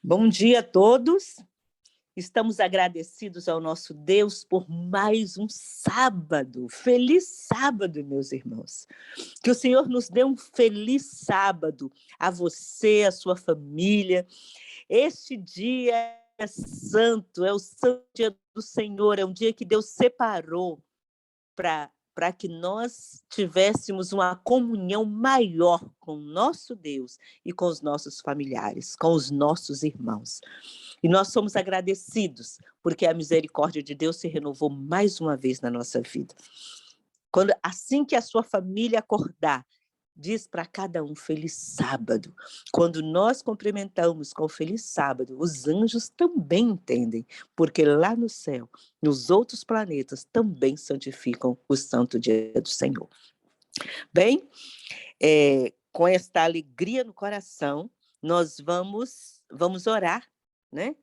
Bom dia a todos. Estamos agradecidos ao nosso Deus por mais um sábado. Feliz sábado, meus irmãos. Que o Senhor nos dê um feliz sábado a você, a sua família. Este dia é santo, é o santo dia do Senhor, é um dia que Deus separou para que nós tivéssemos uma comunhão maior com o nosso Deus e com os nossos familiares, com os nossos irmãos. E nós somos agradecidos, porque a misericórdia de Deus se renovou mais uma vez na nossa vida. Assim que a sua família acordar, diz para cada um feliz sábado. Quando nós cumprimentamos com feliz sábado, os anjos também entendem, porque lá no céu, nos outros planetas, também santificam o santo dia do Senhor. Bem, com esta alegria no coração, nós vamos orar, né?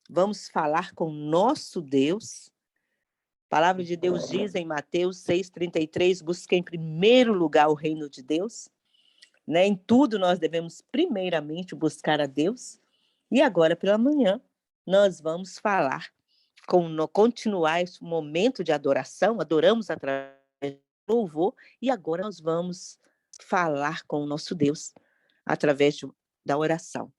Vamos falar com nosso Deus. A palavra de Deus diz em Mateus 6,33, busquem em primeiro lugar o reino de Deus. Né? Em tudo nós devemos primeiramente buscar a Deus. E agora pela manhã nós vamos continuar esse momento de adoração, adoramos através do louvor, e agora nós vamos falar com o nosso Deus através da oração.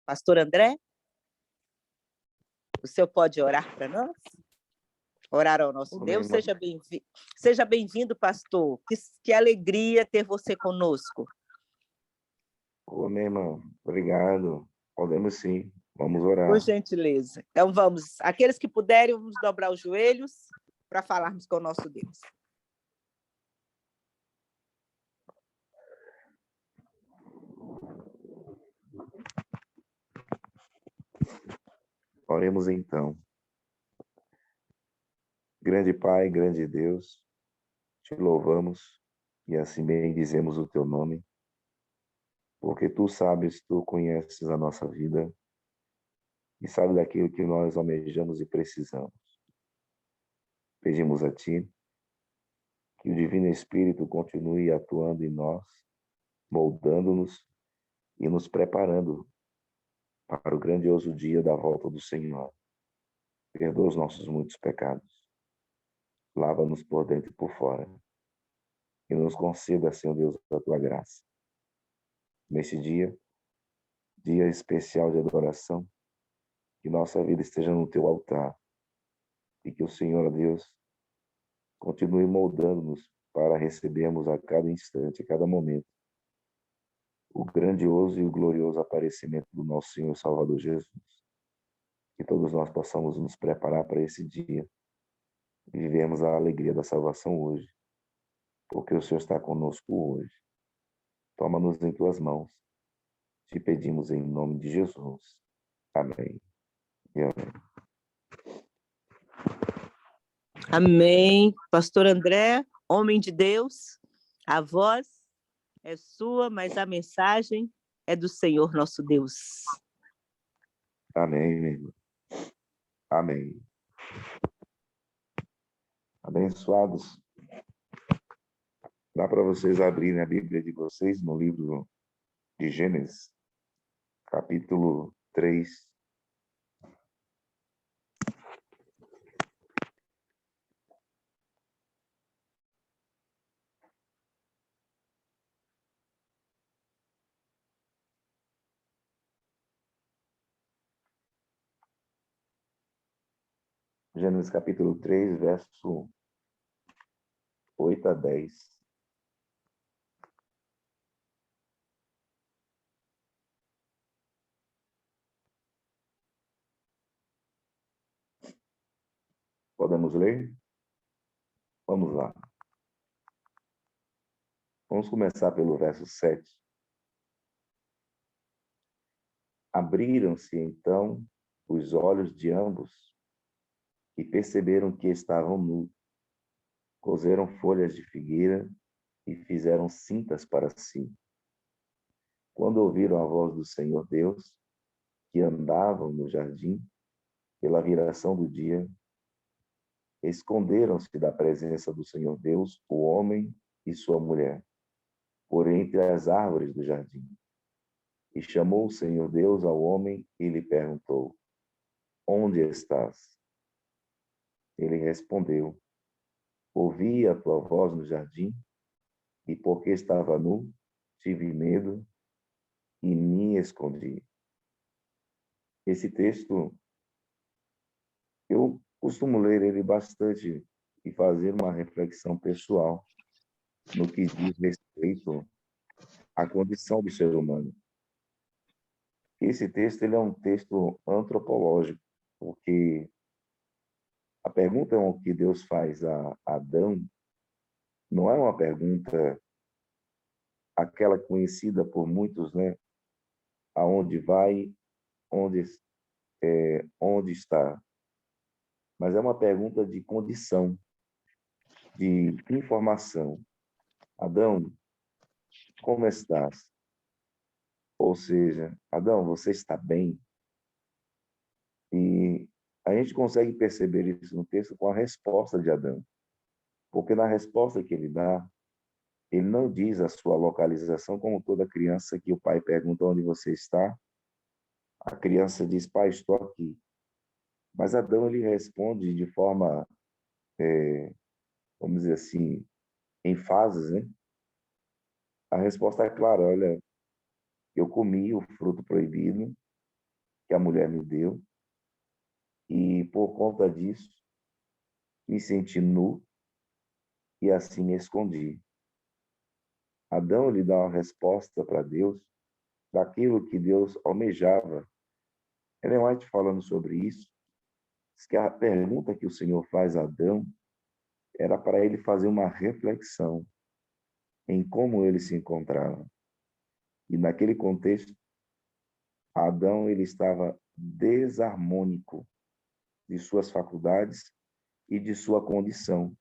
Pastor André, o senhor pode orar para nós? Orar ao nosso Deus. Seja bem-vindo, pastor. Que alegria ter você conosco. Amém, irmão. Obrigado. Podemos sim. Vamos orar. Por gentileza. Então vamos. Aqueles que puderem, vamos dobrar os joelhos para falarmos com o nosso Deus. Oremos então. Grande Pai, grande Deus, te louvamos e assim bendizemos o teu nome, porque tu sabes, tu conheces a nossa vida e sabes daquilo que nós almejamos e precisamos. Pedimos a ti que o Divino Espírito continue atuando em nós, moldando-nos e nos preparando para o grandioso dia da volta do Senhor. Perdoa os nossos muitos pecados. Lava-nos por dentro e por fora. E nos conceda, Senhor Deus, a tua graça. Nesse dia especial de adoração, que nossa vida esteja no teu altar. E que o Senhor, Deus, continue moldando-nos para recebermos a cada instante, a cada momento, o grandioso e o glorioso aparecimento do nosso Senhor Salvador Jesus. Que todos nós possamos nos preparar para esse dia e vivermos a alegria da salvação hoje, porque o Senhor está conosco hoje. Toma-nos em tuas mãos. Te pedimos em nome de Jesus. Amém. E amém. Amém. Pastor André, homem de Deus, a voz é sua, mas a mensagem é do Senhor nosso Deus. Amém, minha irmã. Amém. Abençoados. Dá para vocês abrirem a Bíblia de vocês no livro de Gênesis, capítulo 3. Gênesis capítulo 3, verso 8 a 10. Podemos ler? Vamos lá. Vamos começar pelo verso 7. Abriram-se então os olhos de ambos e perceberam que estavam nus. Coseram folhas de figueira e fizeram cintas para si. Quando ouviram a voz do Senhor Deus, que andavam no jardim, pela viração do dia, esconderam-se da presença do Senhor Deus, o homem e sua mulher, por entre as árvores do jardim. E chamou o Senhor Deus ao homem e lhe perguntou: Onde estás? Ele respondeu: Ouvi a tua voz no jardim, e porque estava nu, tive medo e me escondi. Esse texto, eu costumo ler ele bastante e fazer uma reflexão pessoal no que diz respeito à condição do ser humano. Esse texto ele é um texto antropológico, porque a pergunta que Deus faz a Adão não é uma pergunta aquela conhecida por muitos, né? Aonde vai, onde, onde está? Mas é uma pergunta de condição, de informação. Adão, como estás? Ou seja, Adão, você está bem? E a gente consegue perceber isso no texto com a resposta de Adão. Porque na resposta que ele dá, ele não diz a sua localização, como toda criança que o pai pergunta onde você está. A criança diz, pai, estou aqui. Mas Adão, ele responde de forma, vamos dizer assim, em fases, né? A resposta é clara, olha, eu comi o fruto proibido que a mulher me deu e por conta disso me senti nu e assim me escondi. Adão lhe dá uma resposta para Deus daquilo que Deus almejava. Ellen White, falando sobre isso, diz que a pergunta que o Senhor faz a Adão era para ele fazer uma reflexão em como ele se encontrava. E naquele contexto, Adão ele estava desarmônico de suas faculdades e de sua condição.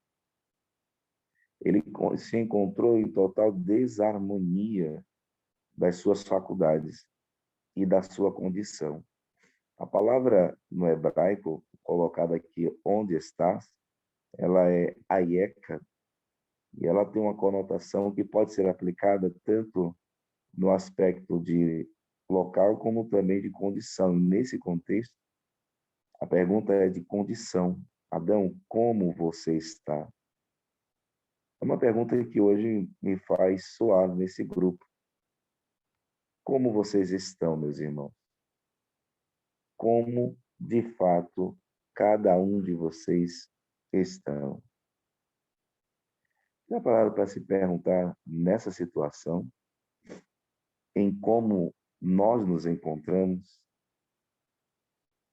Ele se encontrou em total desarmonia das suas faculdades e da sua condição. A palavra no hebraico, colocada aqui, onde estás, ela é aieka, e ela tem uma conotação que pode ser aplicada tanto no aspecto de local como também de condição. Nesse contexto, a pergunta é de condição. Adão, como você está? É uma pergunta que hoje me faz soar nesse grupo. Como vocês estão, meus irmãos? Como, de fato, cada um de vocês estão? Já pararam para se perguntar nessa situação, em como nós nos encontramos?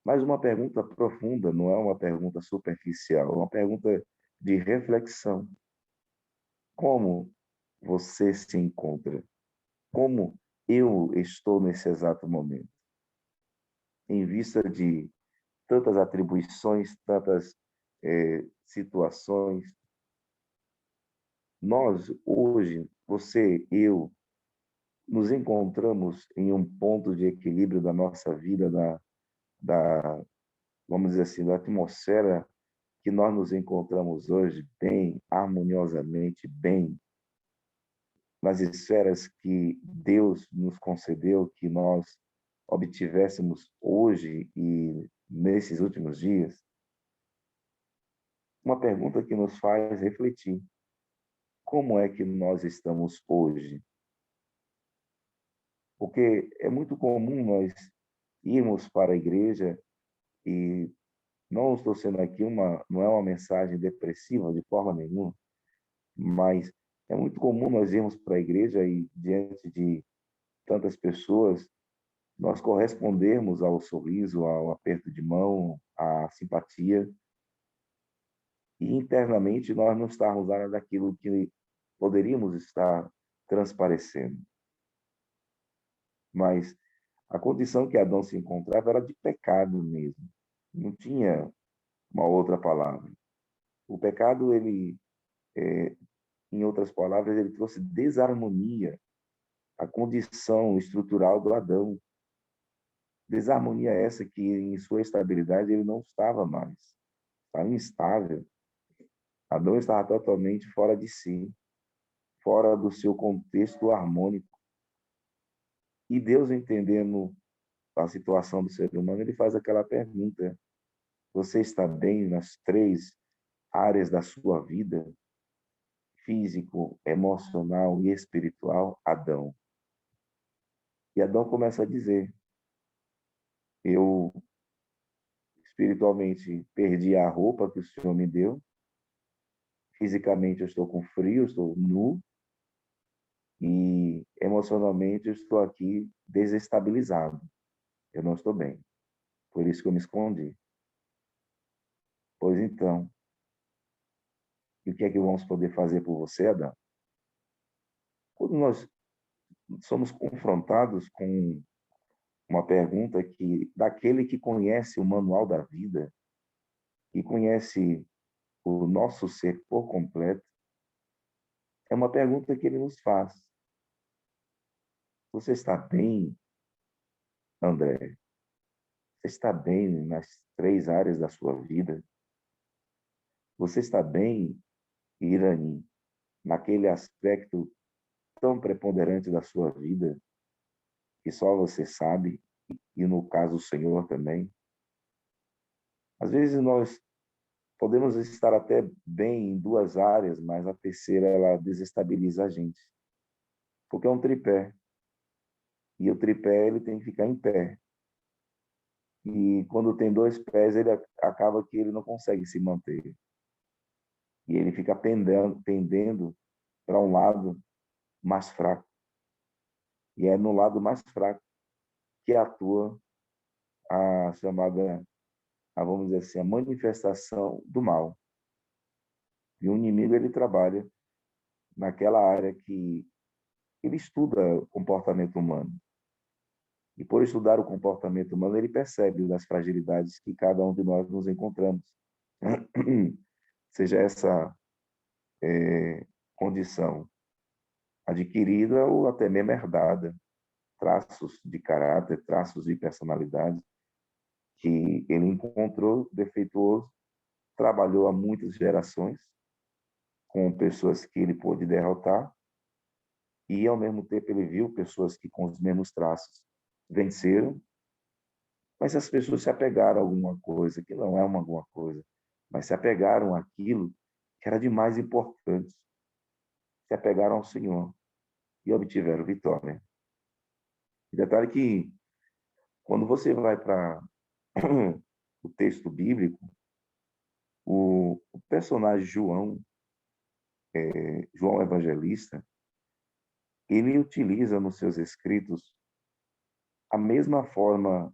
Mas uma pergunta profunda, não é uma pergunta superficial, é uma pergunta de reflexão. Como você se encontra? Como eu estou nesse exato momento? Em vista de tantas atribuições, tantas situações, nós hoje, você, eu, nos encontramos em um ponto de equilíbrio da nossa vida, vamos dizer assim, da atmosfera que nós nos encontramos hoje, bem, harmoniosamente, bem, nas esferas que Deus nos concedeu, que nós obtivéssemos hoje e nesses últimos dias? Uma pergunta que nos faz refletir: como é que nós estamos hoje? Porque é muito comum nós irmos para a igreja, e não estou sendo aqui não é uma mensagem depressiva de forma nenhuma, mas é muito comum nós irmos para a igreja e, diante de tantas pessoas, nós correspondermos ao sorriso, ao aperto de mão, à simpatia, e internamente nós não estarmos nada daquilo que poderíamos estar transparecendo. Mas a condição que Adão se encontrava era de pecado mesmo. Não tinha uma outra palavra. O pecado, em outras palavras, ele trouxe desarmonia à condição estrutural do Adão. Desarmonia essa que, em sua estabilidade, ele não estava mais. Estava instável. Adão estava totalmente fora de si, fora do seu contexto harmônico. E Deus, entendendo a situação do ser humano, ele faz aquela pergunta: você está bem nas 3 áreas da sua vida? Físico, emocional e espiritual? Adão. E Adão começa a dizer: eu espiritualmente perdi a roupa que o Senhor me deu, fisicamente eu estou com frio, eu estou nu, e emocionalmente eu estou aqui desestabilizado. Eu não estou bem. Por isso que eu me escondi. Pois então, e o que é que vamos poder fazer por você, Adão? Quando nós somos confrontados com uma pergunta que daquele que conhece o manual da vida, que conhece o nosso ser por completo, é uma pergunta que ele nos faz: você está bem, André? Você está bem nas 3 áreas da sua vida? Você está bem, Irani, naquele aspecto tão preponderante da sua vida que só você sabe, e no caso o Senhor também? Às vezes nós podemos estar até bem em 2 áreas, mas a terceira ela desestabiliza a gente, porque é um tripé, e o tripé ele tem que ficar em pé. E quando tem 2 pés, ele acaba que ele não consegue se manter. E ele fica pendendo para um lado mais fraco. E é no lado mais fraco que atua a chamada, vamos dizer assim, a manifestação do mal. E o inimigo ele trabalha naquela área que ele estuda o comportamento humano. E por estudar o comportamento humano, ele percebe as fragilidades que cada um de nós nos encontramos. Seja essa condição adquirida ou até mesmo herdada, traços de caráter, traços de personalidade que ele encontrou defeituoso, trabalhou há muitas gerações com pessoas que ele pôde derrotar, e ao mesmo tempo ele viu pessoas que com os mesmos traços venceram, mas as pessoas se apegaram a alguma coisa que não é alguma coisa, mas se apegaram àquilo que era de mais importante, se apegaram ao Senhor e obtiveram vitória. E detalhe que, quando você vai para o texto bíblico, o personagem João, João Evangelista, ele utiliza nos seus escritos a mesma forma,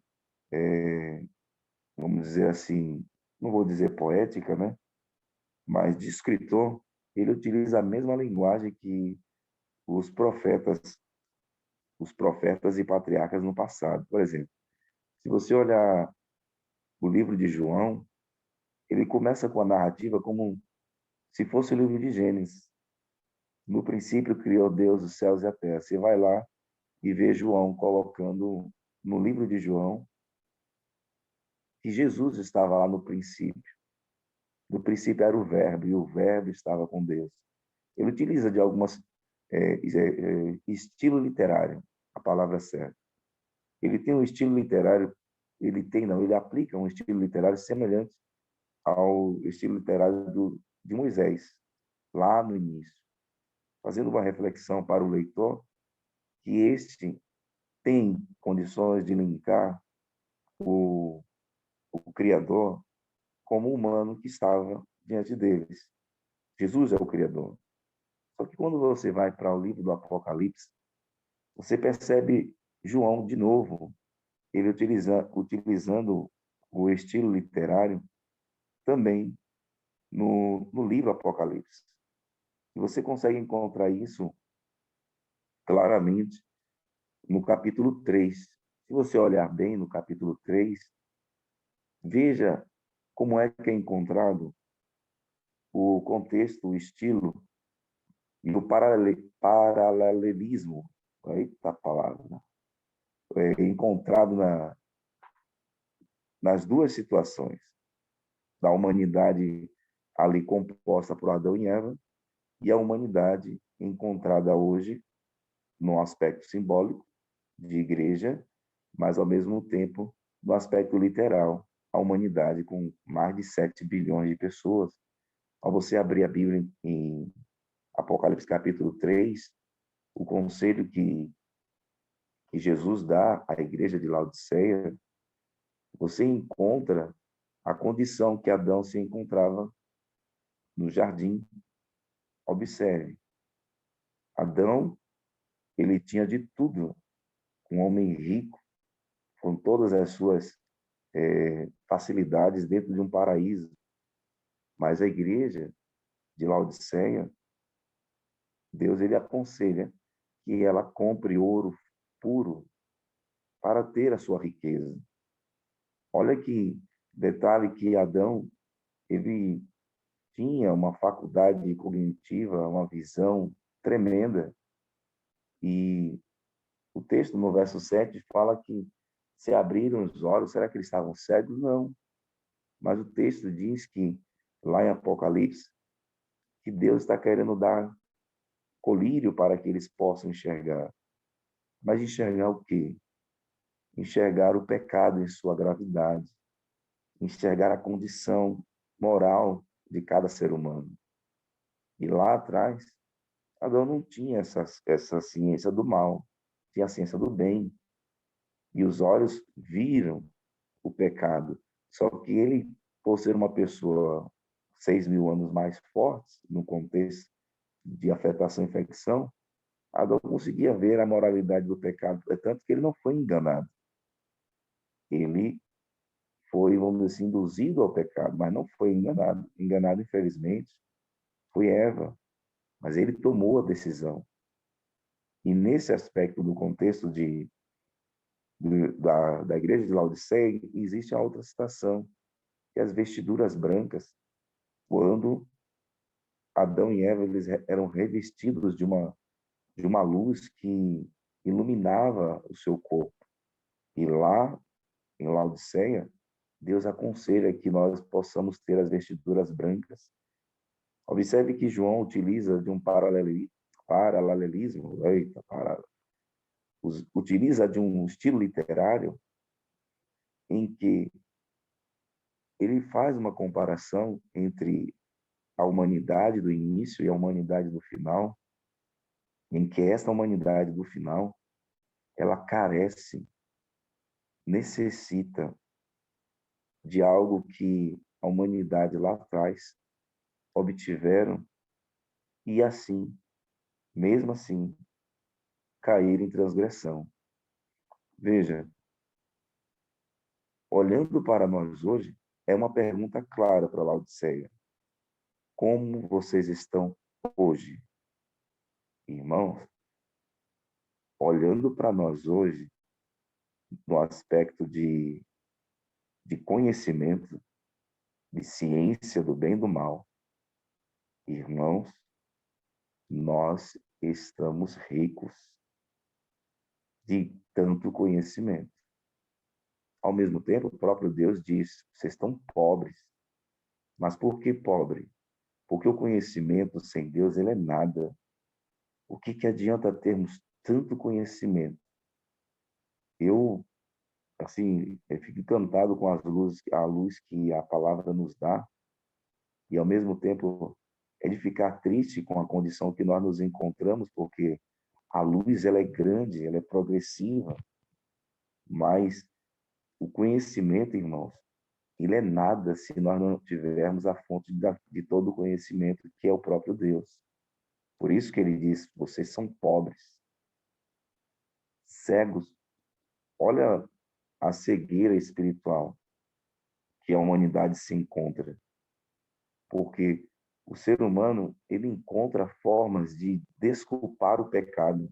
vamos dizer assim, não vou dizer poética, né? Mas de escritor, ele utiliza a mesma linguagem que os profetas e patriarcas no passado. Por exemplo, se você olhar o livro de João, ele começa com a narrativa como se fosse o livro de Gênesis. No princípio criou Deus os céus e a terra. Você vai lá e vê João colocando no livro de João que Jesus estava lá no princípio. No princípio era o Verbo, e o Verbo estava com Deus. Ele utiliza de algumas estilo literário, a palavra certa. Ele tem um estilo literário, ele aplica um estilo literário semelhante ao estilo literário de Moisés, lá no início, fazendo uma reflexão para o leitor que este tem condições de linkar o Criador como humano que estava diante deles. Jesus é o Criador. Só que quando você vai para o livro do Apocalipse, você percebe João de novo, ele utilizando o estilo literário também no livro Apocalipse. E você consegue encontrar isso claramente no capítulo 3. Se você olhar bem no capítulo 3, veja como é que é encontrado o contexto, o estilo e o paralelismo, eita palavra, encontrado nas duas situações, da humanidade ali composta por Adão e Eva, e a humanidade encontrada hoje no aspecto simbólico de igreja, mas ao mesmo tempo no aspecto literal, a humanidade com mais de 7 bilhões de pessoas. Ao você abrir a Bíblia em Apocalipse capítulo 3, o conselho que Jesus dá à igreja de Laodiceia, você encontra a condição que Adão se encontrava no jardim. Observe, Adão, ele tinha de tudo, um homem rico, com todas as suas facilidades dentro de um paraíso. Mas a igreja de Laodiceia, Deus ele aconselha que ela compre ouro puro para ter a sua riqueza. Olha que detalhe que Adão, ele tinha uma faculdade cognitiva, uma visão tremenda. E o texto no verso 7 fala que se abriram os olhos, será que eles estavam cegos? Não. Mas o texto diz que, lá em Apocalipse, que Deus está querendo dar colírio para que eles possam enxergar. Mas enxergar o quê? Enxergar o pecado em sua gravidade, enxergar a condição moral de cada ser humano. E lá atrás, Adão não tinha essa ciência do mal, tinha a ciência do bem. E os olhos viram o pecado. Só que ele, por ser uma pessoa 6.000 anos mais forte, no contexto de afetação e infecção, Adão conseguia ver a moralidade do pecado, é tanto que ele não foi enganado. Ele foi, vamos dizer assim, induzido ao pecado, mas não foi enganado. Enganado, infelizmente, foi Eva, mas ele tomou a decisão. E nesse aspecto do contexto da igreja de Laodiceia, existe a outra citação, que as vestiduras brancas, quando Adão e Eva eles eram revestidos de uma luz que iluminava o seu corpo. E lá, em Laodiceia, Deus aconselha que nós possamos ter as vestiduras brancas. Observe que João utiliza de um paralelismo, utiliza de um estilo literário em que ele faz uma comparação entre a humanidade do início e a humanidade do final, em que essa humanidade do final, ela carece, necessita de algo que a humanidade lá atrás obtiveram e assim, mesmo assim, cair em transgressão. Veja, olhando para nós hoje, é uma pergunta clara para Laodiceia. Como vocês estão hoje? Irmãos, olhando para nós hoje, no aspecto de conhecimento, de ciência do bem e do mal, irmãos, nós estamos ricos. de tanto conhecimento. Ao mesmo tempo, o próprio Deus diz: vocês estão pobres. Mas por que pobre? Porque o conhecimento sem Deus, ele é nada. O que adianta termos tanto conhecimento? Eu, assim, eu fico encantado com a luz que a palavra nos dá, e ao mesmo tempo é de ficar triste com a condição que nós nos encontramos, porque a luz, ela é grande, ela é progressiva, mas o conhecimento, irmãos, ele é nada se nós não tivermos a fonte de todo o conhecimento, que é o próprio Deus. Por isso que ele diz: vocês são pobres, cegos. Olha a cegueira espiritual que a humanidade se encontra, porque o ser humano, ele encontra formas de desculpar o pecado.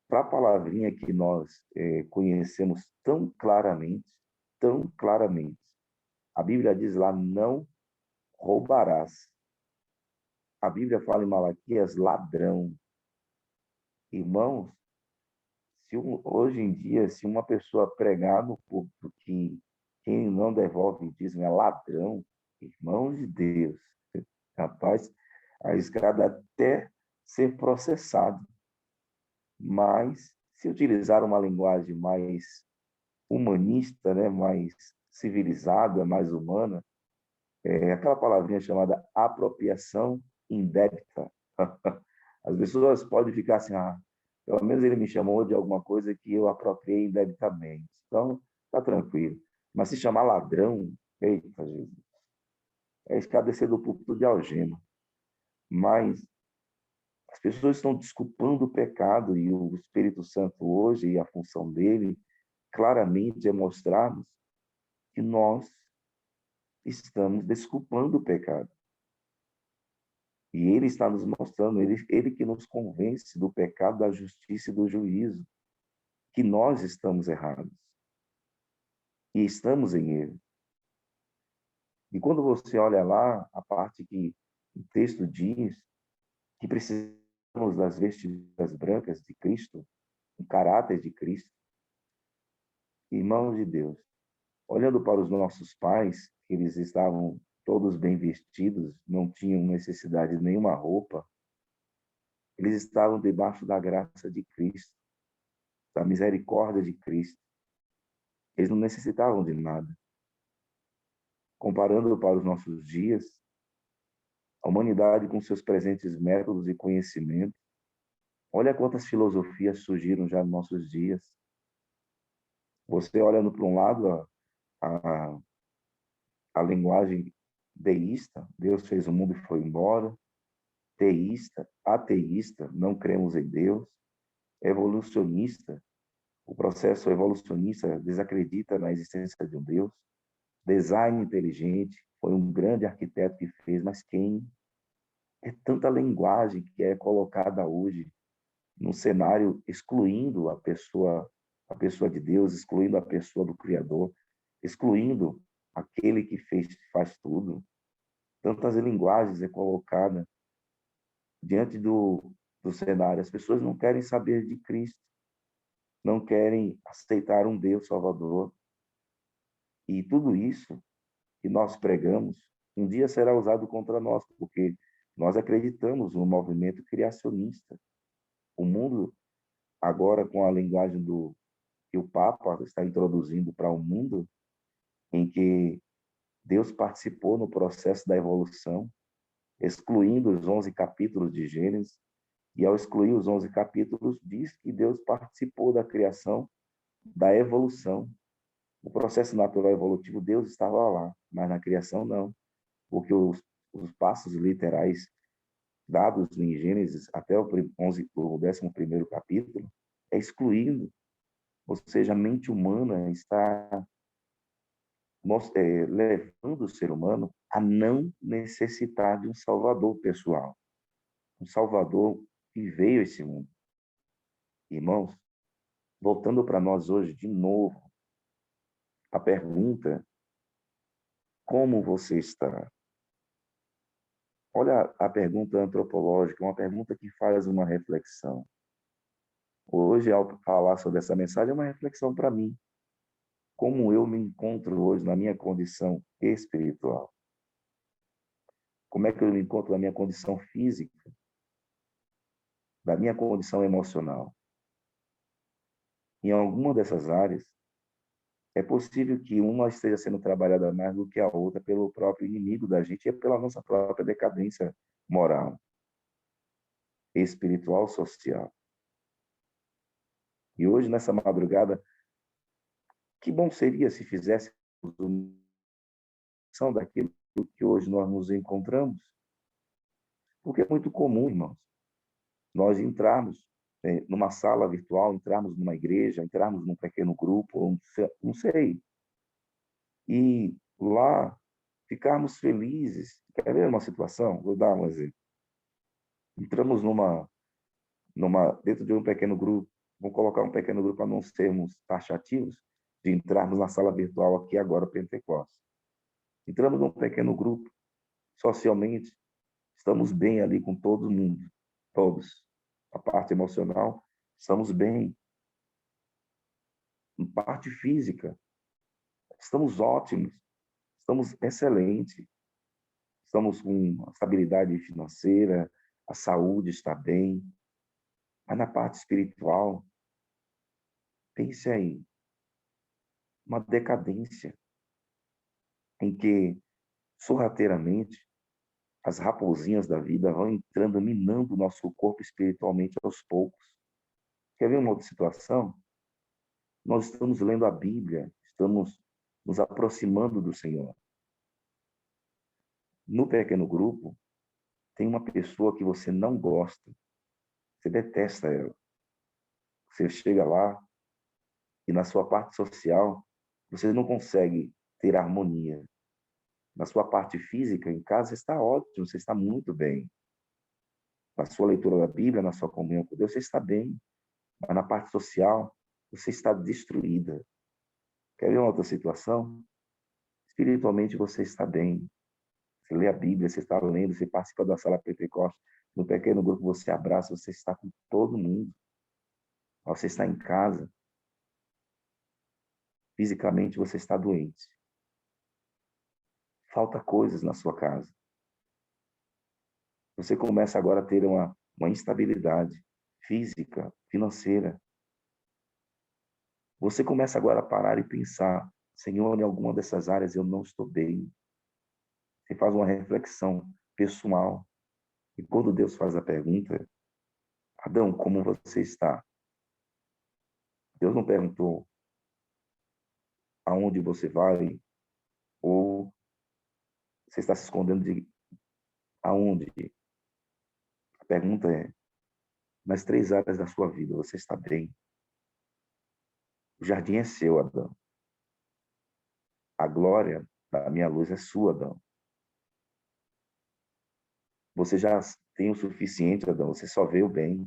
Para a palavrinha que nós conhecemos tão claramente, a Bíblia diz lá: não roubarás. A Bíblia fala em Malaquias: ladrão. Irmãos, hoje em dia, se uma pessoa pregar no púlpito que quem não devolve dízimo é ladrão, irmãos de Deus, rapaz, arriscado até ser processado. Mas, se utilizar uma linguagem mais humanista, né, mais civilizada, mais humana, é aquela palavrinha chamada apropriação indébita. As pessoas podem ficar assim: pelo menos ele me chamou de alguma coisa que eu apropriei indebitamente. Então, tá tranquilo. Mas se chamar ladrão, eita, Jesus, é escadecer do púlpito de algema. Mas as pessoas estão desculpando o pecado, e o Espírito Santo hoje, e a função dele, claramente é mostrar-nos que nós estamos desculpando o pecado. E ele está nos mostrando, ele que nos convence do pecado, da justiça e do juízo, que nós estamos errados. E estamos em erro. E quando você olha lá, a parte que o texto diz que precisamos das vestiduras brancas de Cristo, o caráter de Cristo, irmãos de Deus, olhando para os nossos pais, eles estavam todos bem vestidos, não tinham necessidade de nenhuma roupa, eles estavam debaixo da graça de Cristo, da misericórdia de Cristo. Eles não necessitavam de nada. Comparando para os nossos dias, a humanidade com seus presentes métodos e conhecimentos, olha quantas filosofias surgiram já nos nossos dias. Você olhando para um lado a, a linguagem deísta, Deus fez o mundo e foi embora. Teísta, ateísta, não cremos em Deus. Evolucionista, o processo evolucionista desacredita na existência de um Deus. Design inteligente, foi um grande arquiteto que fez, mas quem? É tanta linguagem que é colocada hoje num cenário excluindo a pessoa de Deus, excluindo a pessoa do Criador, excluindo aquele que faz tudo. Tantas linguagens é colocada diante do cenário. As pessoas não querem saber de Cristo, não querem aceitar um Deus Salvador. E tudo isso que nós pregamos, um dia será usado contra nós, porque nós acreditamos no movimento criacionista. O mundo, agora com a linguagem que o Papa está introduzindo para o mundo, em que Deus participou no processo da evolução, excluindo os 11 capítulos de Gênesis, e ao excluir os 11 capítulos, diz que Deus participou da criação, da evolução. O processo natural evolutivo, Deus estava lá, mas na criação não, porque os passos literais dados em Gênesis até o 11º capítulo é excluindo, ou seja, a mente humana está levando o ser humano a não necessitar de um salvador pessoal, um salvador que veio a esse mundo. Irmãos, voltando para nós hoje de novo, a pergunta: como você está? Olha a pergunta antropológica, uma pergunta que faz uma reflexão. Hoje, ao falar sobre essa mensagem, é uma reflexão para mim. Como eu me encontro hoje na minha condição espiritual? Como é que eu me encontro na minha condição física? Da minha condição emocional? Em alguma dessas áreas, é possível que uma esteja sendo trabalhada mais do que a outra pelo próprio inimigo da gente e pela nossa própria decadência moral, espiritual, social. E hoje, nessa madrugada, que bom seria se fizéssemos uma daquilo que hoje nós nos encontramos, porque é muito comum, irmãos, nós entrarmos numa sala virtual, entrarmos numa igreja, entrarmos num pequeno grupo, não sei, e lá ficarmos felizes. Quer ver uma situação? Vou dar um exemplo. Entramos dentro de um pequeno grupo, vamos colocar um pequeno grupo para não sermos taxativos, de entrarmos na sala virtual aqui agora, Pentecostes. Entramos num pequeno grupo, socialmente, estamos bem ali com todo mundo, todos. A parte emocional, estamos bem. Em parte física, estamos ótimos, estamos excelentes, estamos com estabilidade financeira, a saúde está bem. Mas na parte espiritual, pense aí, uma decadência em que, sorrateiramente, as raposinhas da vida vão entrando, minando o nosso corpo espiritualmente aos poucos. Quer ver uma outra situação? Nós estamos lendo a Bíblia, estamos nos aproximando do Senhor. No pequeno grupo, tem uma pessoa que você não gosta, você detesta ela. Você chega lá e na sua parte social, você não consegue ter harmonia. Na sua parte física, em casa, você está ótimo, você está muito bem. Na sua leitura da Bíblia, na sua comunhão com Deus, você está bem. Mas na parte social, você está destruída. Quer ver uma outra situação? Espiritualmente, você está bem. Você lê a Bíblia, você está lendo, você participa da sala Pentecostes. No pequeno grupo, você abraça, você está com todo mundo. Você está em casa. Fisicamente, você está doente. Falta coisas na sua casa. Você começa agora a ter uma instabilidade física, financeira. Você começa agora a parar e pensar, Senhor, em alguma dessas áreas eu não estou bem. Você faz uma reflexão pessoal. E quando Deus faz a pergunta, Adão, como você está? Deus não perguntou aonde você vai ou você está se escondendo de aonde. A pergunta é, nas 3 áreas da sua vida, você está bem? O jardim é seu, Adão. A glória da minha luz é sua, Adão. Você já tem o suficiente, Adão. Você só vê o bem.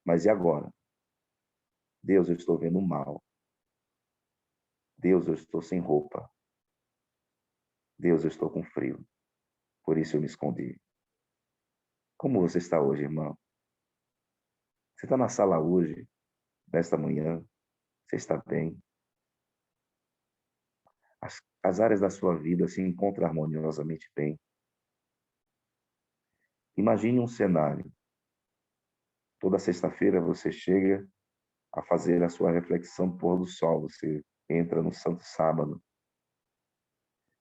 Mas e agora? Deus, eu estou vendo o mal. Deus, eu estou sem roupa. Deus, eu estou com frio. Por isso eu me escondi. Como você está hoje, irmão? Você está na sala hoje, nesta manhã? Você está bem? As áreas da sua vida se encontram harmoniosamente bem. Imagine um cenário. Toda sexta-feira você chega a fazer a sua reflexão pôr do sol. Você entra no Santo Sábado.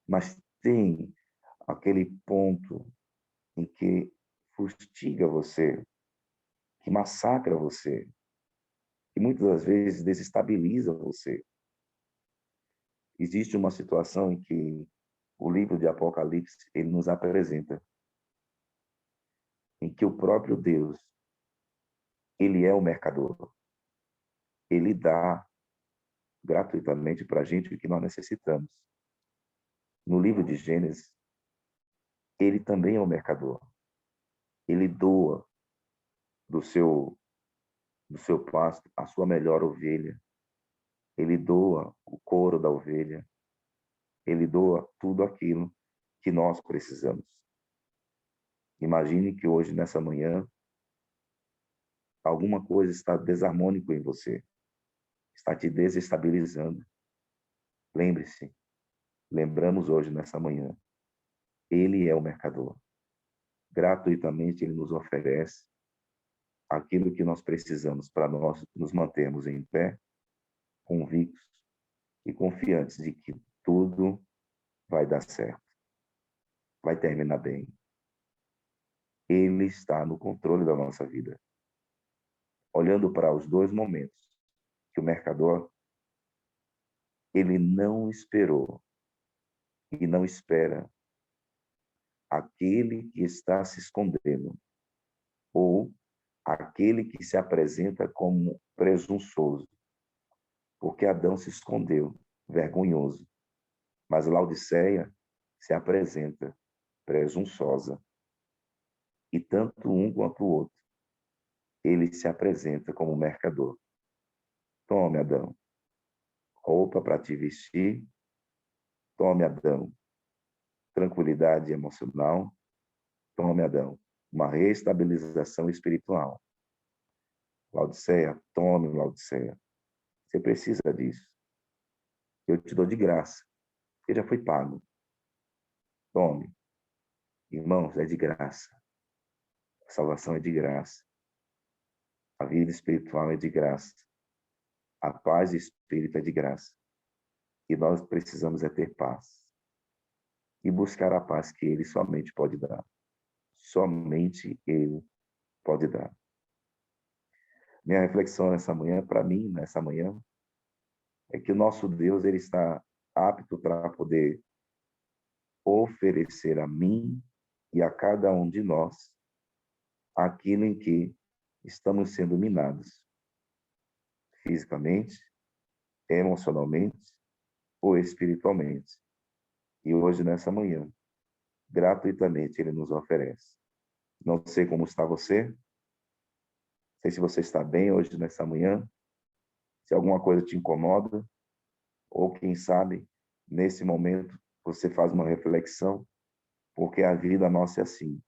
Mas tem aquele ponto em que fustiga você, que massacra você, que muitas das vezes desestabiliza você. Existe uma situação em que o livro de Apocalipse ele nos apresenta, em que o próprio Deus, ele é o mercador. Ele dá gratuitamente para a gente o que nós necessitamos. No livro de Gênesis, ele também é o mercador. Ele doa do seu pasto a sua melhor ovelha. Ele doa o couro da ovelha. Ele doa tudo aquilo que nós precisamos. Imagine que hoje, nessa manhã, Alguma coisa está desarmônico em você, está te desestabilizando. Lembre-se, lembramos hoje, nessa manhã, ele é o mercador. Gratuitamente ele nos oferece aquilo que nós precisamos para nós nos mantermos em pé, convictos e confiantes de que tudo vai dar certo, vai terminar bem. Ele está no controle da nossa vida. Olhando para os dois momentos que o mercador, ele não esperou e não espera aquele que está se escondendo ou aquele que se apresenta como presunçoso, porque Adão se escondeu, vergonhoso, mas Laodiceia se apresenta presunçosa, e tanto um quanto o outro, ele se apresenta como mercador. Tome, Adão, roupa para te vestir, tome, Adão, tranquilidade emocional, tome, Adão, uma reestabilização espiritual. Laodiceia, tome, Laodiceia, você precisa disso. Eu te dou de graça, porque já foi pago. Tome. Irmãos, é de graça. A salvação é de graça. A vida espiritual é de graça. A paz espírita é de graça. E nós precisamos é ter paz. E buscar a paz que ele somente pode dar. Somente ele pode dar. Minha reflexão nessa manhã, para mim, nessa manhã, é que o nosso Deus, ele está apto para poder oferecer a mim e a cada um de nós aquilo em que estamos sendo minados, fisicamente, emocionalmente ou espiritualmente. E hoje, nessa manhã, gratuitamente, ele nos oferece. Não sei como está você, não sei se você está bem hoje, nessa manhã, se alguma coisa te incomoda, ou quem sabe, nesse momento, você faz uma reflexão, porque a vida nossa é assim.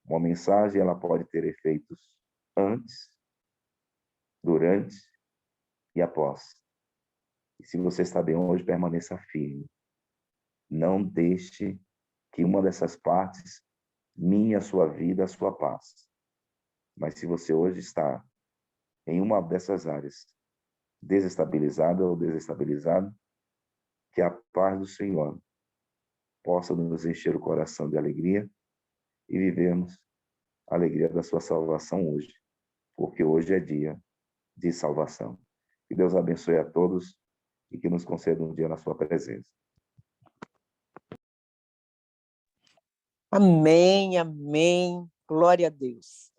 Uma mensagem, ela pode ter efeitos antes, durante e após. E se você está bem hoje, permaneça firme. Não deixe que uma dessas partes mine a sua vida, a sua paz. Mas se você hoje está em uma dessas áreas, desestabilizada ou desestabilizado, que a paz do Senhor possa nos encher o coração de alegria e vivermos a alegria da sua salvação hoje, porque hoje é dia de salvação. Que Deus abençoe a todos e que nos conceda um dia na sua presença. Amém, amém. Glória a Deus.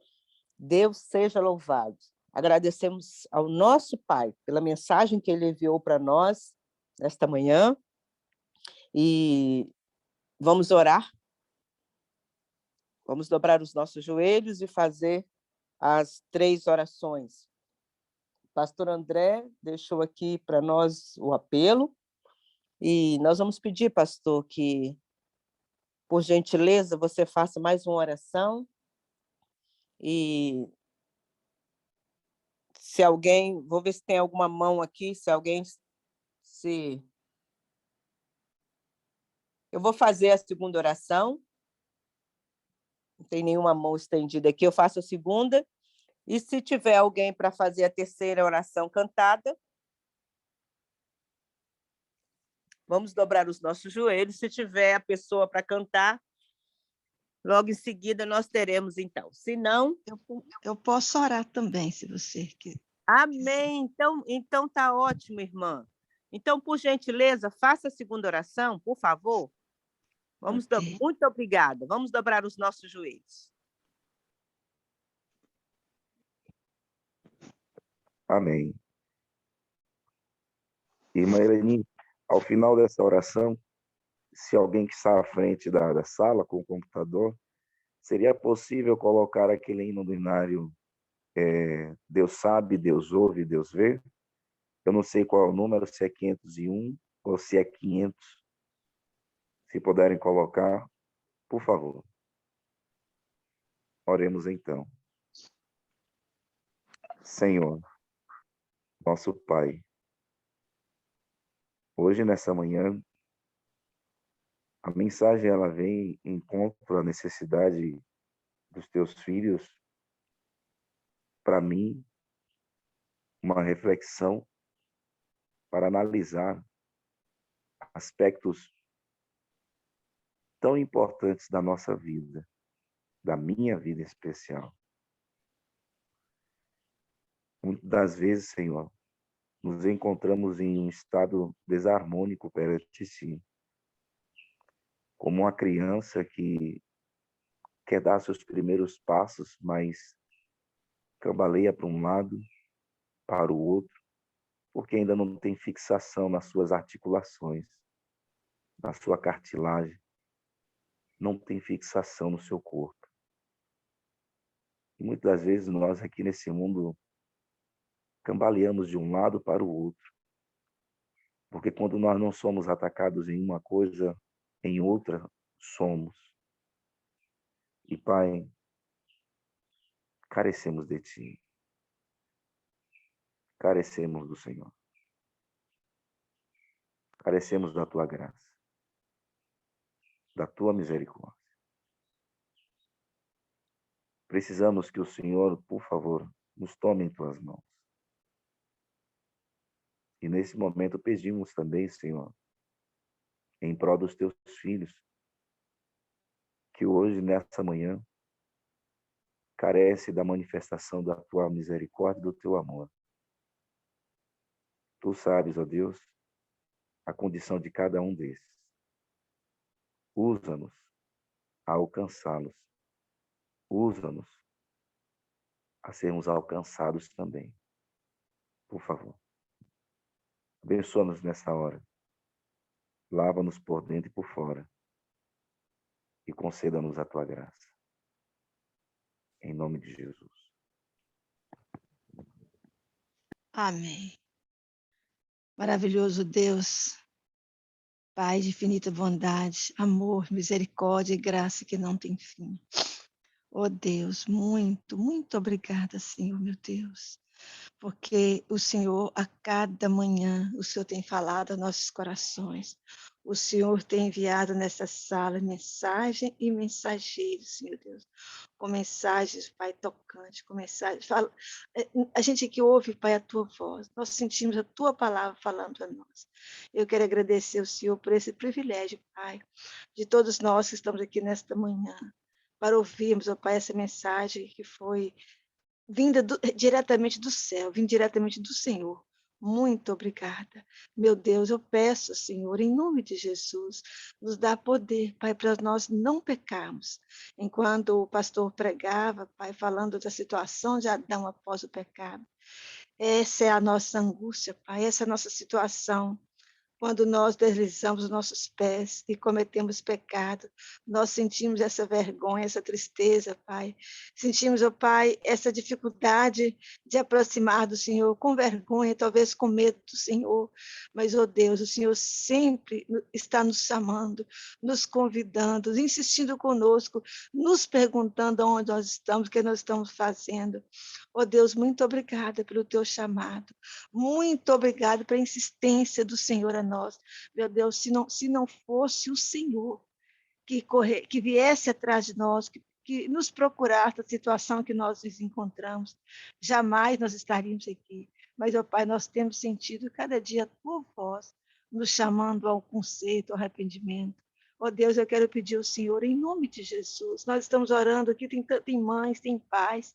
Deus seja louvado. Agradecemos ao nosso Pai pela mensagem que ele enviou para nós nesta manhã e vamos orar. Vamos dobrar os nossos joelhos e fazer as 3 orações. O pastor André deixou aqui para nós o apelo e nós vamos pedir, pastor, que, por gentileza, você faça mais uma oração e se alguém, vou ver se tem alguma mão aqui, se alguém se... Eu vou fazer a segunda oração, não tem nenhuma mão estendida aqui, eu faço a segunda, e se tiver alguém para fazer a terceira oração cantada, vamos dobrar os nossos joelhos, se tiver a pessoa para cantar, logo em seguida nós teremos, então. Se não... Eu posso orar também, se você quiser. Amém. Então tá ótimo, irmã. Então, por gentileza, faça a segunda oração, por favor. Okay. Muito obrigada. Vamos dobrar os nossos joelhos. Amém. Irmã Eleni, ao final dessa oração, se alguém que está à frente da sala com o computador, seria possível colocar aquele hino do inário Deus sabe, Deus ouve, Deus vê? Eu não sei qual é o número, se é 501 ou se é 500. Se puderem colocar, por favor. Oremos então. Senhor, nosso Pai, hoje nessa manhã, a mensagem ela vem em encontro à necessidade dos teus filhos, para mim, uma reflexão para analisar aspectos tão importantes da nossa vida, da minha vida em especial. Muitas das vezes, Senhor, nos encontramos em um estado desarmônico perante Ti, como uma criança que quer dar seus primeiros passos, mas cambaleia para um lado, para o outro, porque ainda não tem fixação nas suas articulações, na sua cartilagem, não tem fixação no seu corpo. E muitas das vezes nós aqui nesse mundo cambaleamos de um lado para o outro, porque quando nós não somos atacados em uma coisa, em outra somos. E Pai, carecemos de Ti, carecemos do Senhor, carecemos da Tua graça, da Tua misericórdia. Precisamos que o Senhor, por favor, nos tome em Tuas mãos. E nesse momento pedimos também, Senhor, em prol dos Teus filhos, que hoje, nessa manhã, carece da manifestação da Tua misericórdia e do Teu amor. Tu sabes, ó Deus, a condição de cada um desses. Usa-nos a alcançá-los. Usa-nos a sermos alcançados também. Por favor. Abençoa-nos nessa hora. Lava-nos por dentro e por fora. E conceda-nos a Tua graça. Em nome de Jesus. Amém. Maravilhoso Deus, Pai de infinita bondade, amor, misericórdia e graça que não tem fim. Oh Deus, muito, muito obrigada, Senhor, meu Deus, porque o Senhor, a cada manhã, o Senhor tem falado aos nossos corações. O Senhor tem enviado nessa sala mensagem e mensageiros, Senhor Deus, com mensagens, Pai, tocantes, com mensagens. A gente que ouve, Pai, a Tua voz, nós sentimos a Tua palavra falando a nós. Eu quero agradecer ao Senhor por esse privilégio, Pai, de todos nós que estamos aqui nesta manhã, para ouvirmos, ó Pai, essa mensagem que foi vinda diretamente do céu, vinda diretamente do Senhor. Muito obrigada. Meu Deus, eu peço, Senhor, em nome de Jesus, nos dá poder, Pai, para nós não pecarmos. Enquanto o pastor pregava, Pai, falando da situação de Adão após o pecado. Essa é a nossa angústia, Pai, essa é a nossa situação. Quando nós deslizamos os nossos pés e cometemos pecado, nós sentimos essa vergonha, essa tristeza, Pai. Sentimos, ó Pai, essa dificuldade de aproximar do Senhor, com vergonha, talvez com medo do Senhor. Mas, ó Deus, o Senhor sempre está nos chamando, nos convidando, insistindo conosco, nos perguntando onde nós estamos, o que nós estamos fazendo. Ó Deus, muito obrigada pelo teu chamado. Muito obrigada pela insistência do Senhor a nós. Meu Deus, se não fosse o Senhor que viesse atrás de nós, que nos procurasse a situação que nós nos encontramos, jamais nós estaríamos aqui. Mas, ó Pai, nós temos sentido cada dia a tua voz nos chamando ao conserto, ao arrependimento. Ó Deus, eu quero pedir ao Senhor, em nome de Jesus, nós estamos orando aqui, tem mães, tem pais,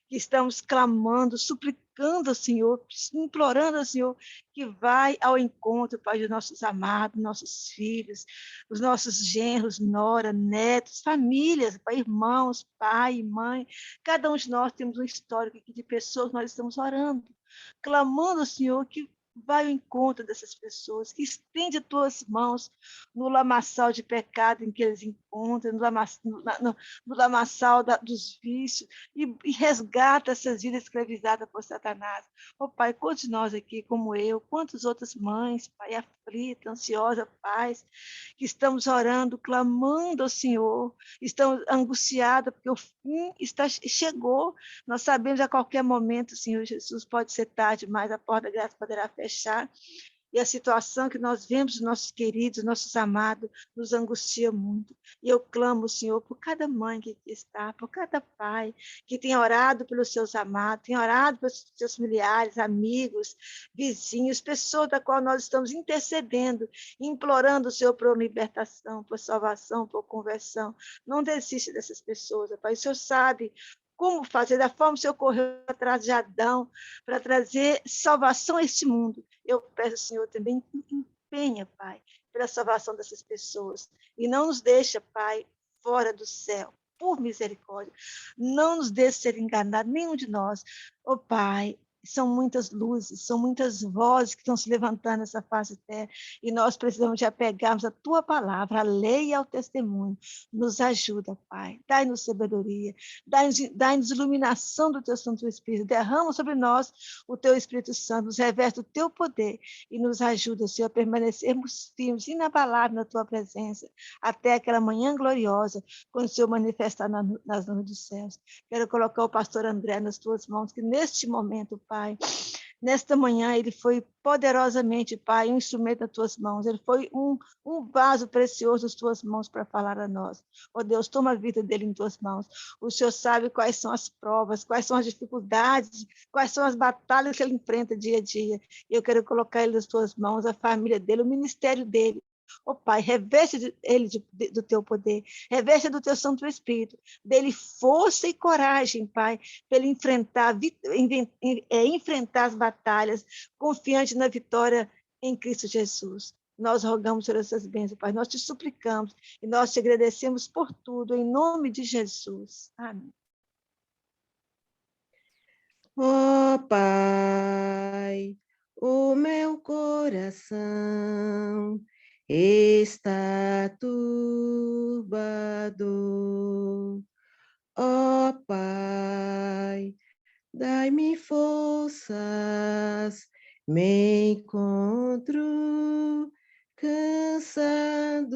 que estamos clamando, suplicando ao Senhor, implorando ao Senhor, que vai ao encontro, Pai, dos nossos amados, nossos filhos, os nossos genros, nora, netos, famílias, Pai, irmãos, pai, mãe. Cada um de nós temos um histórico aqui de pessoas, nós estamos orando, clamando ao Senhor que vai ao encontro dessas pessoas, que estende as tuas mãos no lamaçal de pecado em que eles encontra no lamaçal dos vícios e resgata essas vidas escravizadas por Satanás. Ó Pai, quantos de nós aqui, como eu, quantas outras mães, Pai, aflitas, ansiosas, pais, que estamos orando, clamando ao Senhor, estamos angustiadas, porque o fim chegou. Nós sabemos a qualquer momento, Senhor Jesus, pode ser tarde, mas a porta da graça poderá fechar. E a situação que nós vemos dos nossos queridos, nossos amados, nos angustia muito. E eu clamo, Senhor, por cada mãe que aqui está, por cada pai que tem orado pelos seus amados, tem orado pelos seus familiares, amigos, vizinhos, pessoas da qual nós estamos intercedendo, implorando o Senhor por libertação, por salvação, por conversão. Não desista dessas pessoas, Pai. O Senhor sabe como fazer, da forma que o Senhor correu atrás de Adão, para trazer salvação a este mundo. Eu peço, Senhor, também empenha, Pai, pela salvação dessas pessoas. E não nos deixa, Pai, fora do céu, por misericórdia. Não nos deixe ser enganado, nenhum de nós. Ó Pai, são muitas luzes, são muitas vozes que estão se levantando nessa face terra, e nós precisamos de apegarmos a Tua palavra, a lei e ao testemunho. Nos ajuda, Pai. Dai-nos sabedoria, dai-nos iluminação do Teu Santo Espírito, derrama sobre nós o Teu Espírito Santo, nos reveste o Teu poder e nos ajuda, Senhor, a permanecermos firmes, inabaláveis na Tua presença, até aquela manhã gloriosa, quando o Senhor manifestar nas nuvens dos céus. Quero colocar o pastor André nas Tuas mãos, que neste momento, Pai, nesta manhã, ele foi poderosamente, Pai, um instrumento das Tuas mãos. Ele foi um vaso precioso das Tuas mãos para falar a nós. Ó Deus, toma a vida dele em Tuas mãos. O Senhor sabe quais são as provas, quais são as dificuldades, quais são as batalhas que ele enfrenta dia a dia. E eu quero colocar ele nas Tuas mãos, a família dele, o ministério dele. Ó Pai, reveste ele do Teu poder, reveste do Teu Santo Espírito, dele força e coragem, Pai, para ele enfrentar as batalhas, confiante na vitória em Cristo Jesus. Nós rogamos por essas bênçãos, Pai, nós te suplicamos e nós te agradecemos por tudo, em nome de Jesus. Amém. Ó Pai, o meu coração está turbado. Ó Pai, dai-me forças, me encontro cansado.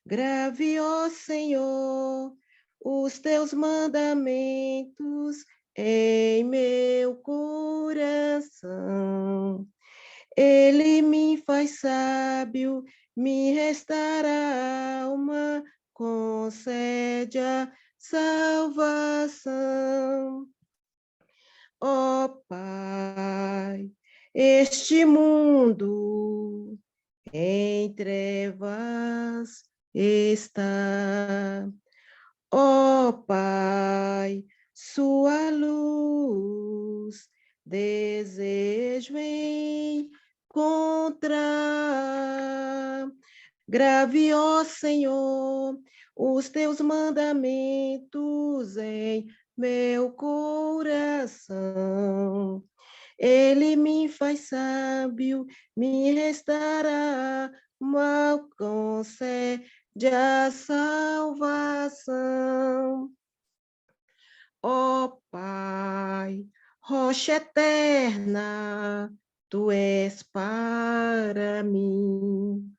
Grave, ó Senhor, os teus mandamentos em meu coração. Ele me faz sábio, me restaura a alma, concede a salvação. Ó Pai, este mundo em trevas está. Ó Pai, sua luz desejo encontrar. Grave, ó Senhor, os teus mandamentos em meu coração. Ele me faz sábio, me restará, mal concede a salvação. Ó Pai, rocha eterna, Tu és para mim.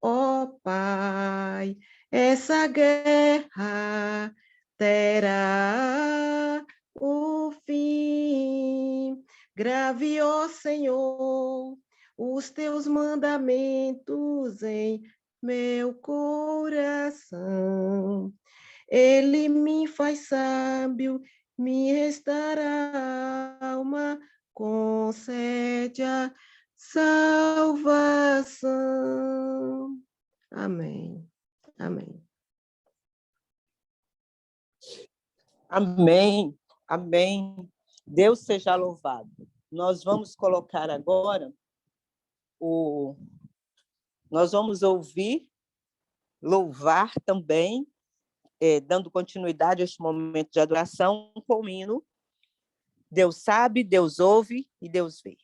Ó Pai, essa guerra terá o fim. Grave, ó Senhor, os teus mandamentos em meu coração. Ele me faz sábio, me restará a alma, concede a salvação. Amém. Amém. Amém. Amém. Deus seja louvado. Nós vamos colocar agora nós vamos ouvir, louvar também, dando continuidade a este momento de adoração com o hino Deus sabe, Deus ouve e Deus vê.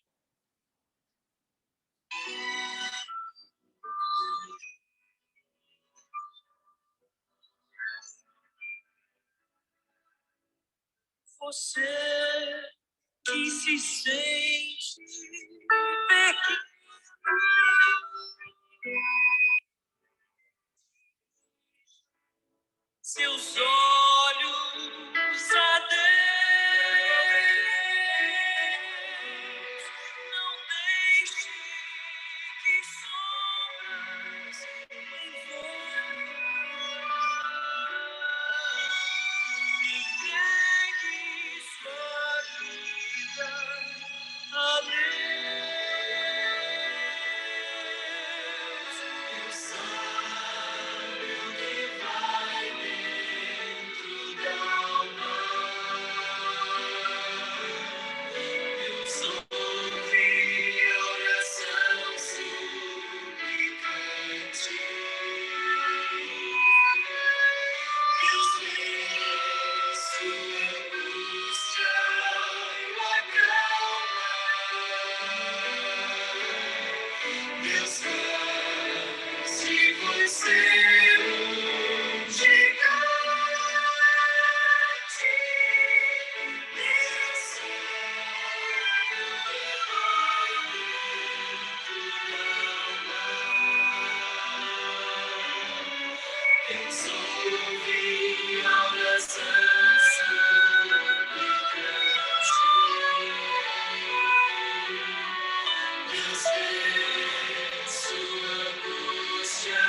Você que se sente pequeno, seus olhos a Deus, não deixe que sombras entregue sua vida a Deus. Deus sabe o que vai dentro da alma. Deus ouve a oração suplicante. Deus vê sua angústia e o acalma. Deus faz de você um gigante. Deus ouve a oração suplicante. Deus vê sua angústia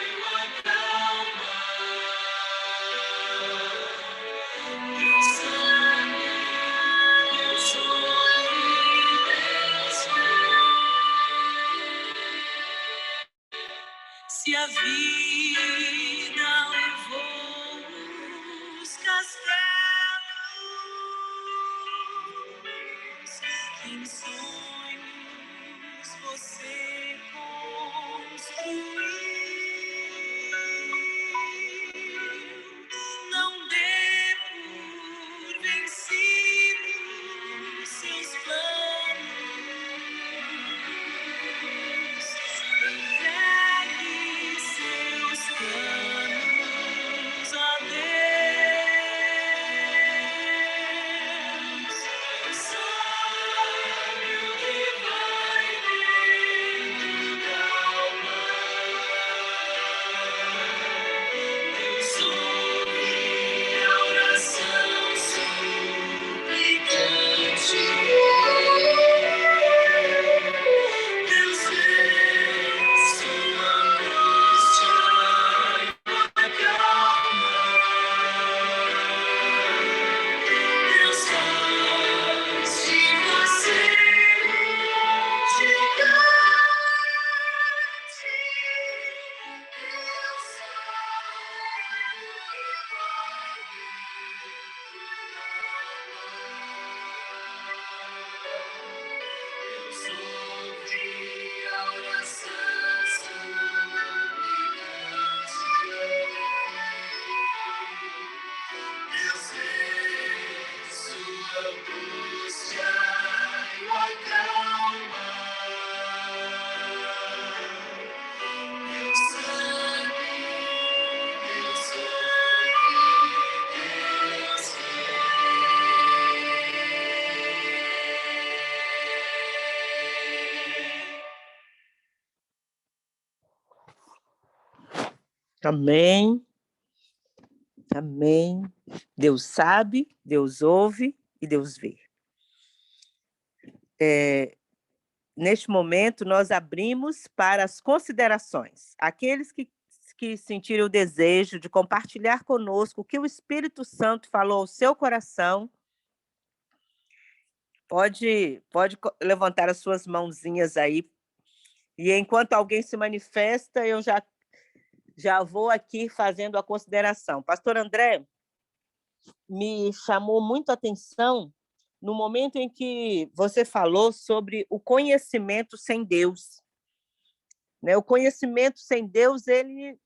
e o acalma. Deus sabe, Deus ouve, Deus vê. Se a vida levou os castelos, em sonhos você construiu, não dê por vencidos seus planos. Entregue seus planos a Deus. Deus sabe o que vai dentro da alma. Deus ouve a oração suplicante. Deus vê sua angústia e o acalma. Deus faz de você um gigante. Deus sabe o que vai Deus ouve a oração suplicante. Deus vê sua angústia e o acalma. Deus sabe, Deus ouve, Deus Amém. Amém. Deus sabe, Deus ouve e Deus vê. Neste momento, nós abrimos para as considerações. Aqueles que sentirem o desejo de compartilhar conosco o que o Espírito Santo falou ao seu coração, pode levantar as suas mãozinhas aí. E enquanto alguém se manifesta, eu já vou aqui fazendo a consideração. Pastor André, me chamou muito a atenção no momento em que você falou sobre o conhecimento sem Deus. Né? O conhecimento sem Deus, ele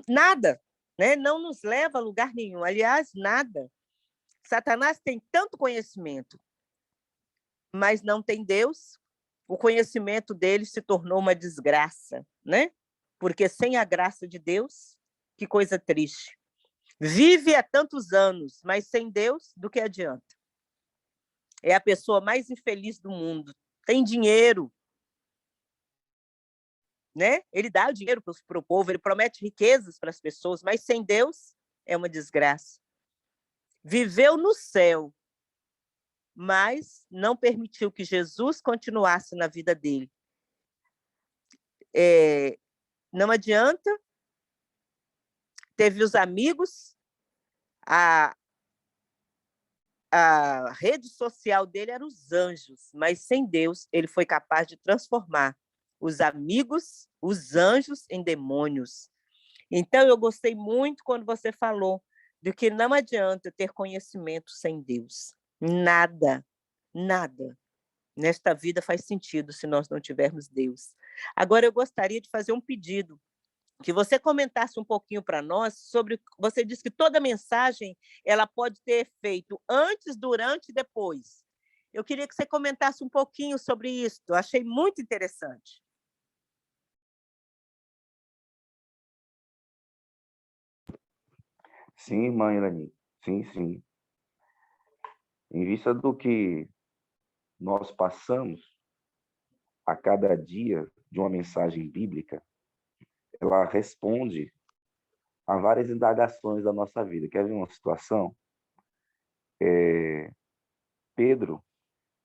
nada, né? Não nos leva a lugar nenhum. Aliás, nada. Satanás tem tanto conhecimento, mas não tem Deus. O conhecimento dele se tornou uma desgraça, né? Porque sem a graça de Deus, que coisa triste. Vive há tantos anos, mas sem Deus, do que adianta? É a pessoa mais infeliz do mundo. Tem dinheiro, né? Ele dá o dinheiro para o povo, ele promete riquezas para as pessoas, mas sem Deus é uma desgraça. Viveu no céu, mas não permitiu que Jesus continuasse na vida dele. Não adianta, teve os amigos, a rede social dele era os anjos, mas sem Deus ele foi capaz de transformar os amigos, os anjos, em demônios. Então, eu gostei muito quando você falou de que não adianta ter conhecimento sem Deus. Nada, nada nesta vida faz sentido se nós não tivermos Deus. Agora, eu gostaria de fazer um pedido, que você comentasse um pouquinho para nós sobre... Você disse que toda mensagem ela pode ter efeito antes, durante e depois. Eu queria que você comentasse um pouquinho sobre isso. Eu achei muito interessante. Sim, irmã Irani. Sim, sim. Em vista do que nós passamos a cada dia de uma mensagem bíblica, ela responde a várias indagações da nossa vida. Quer ver uma situação? Pedro,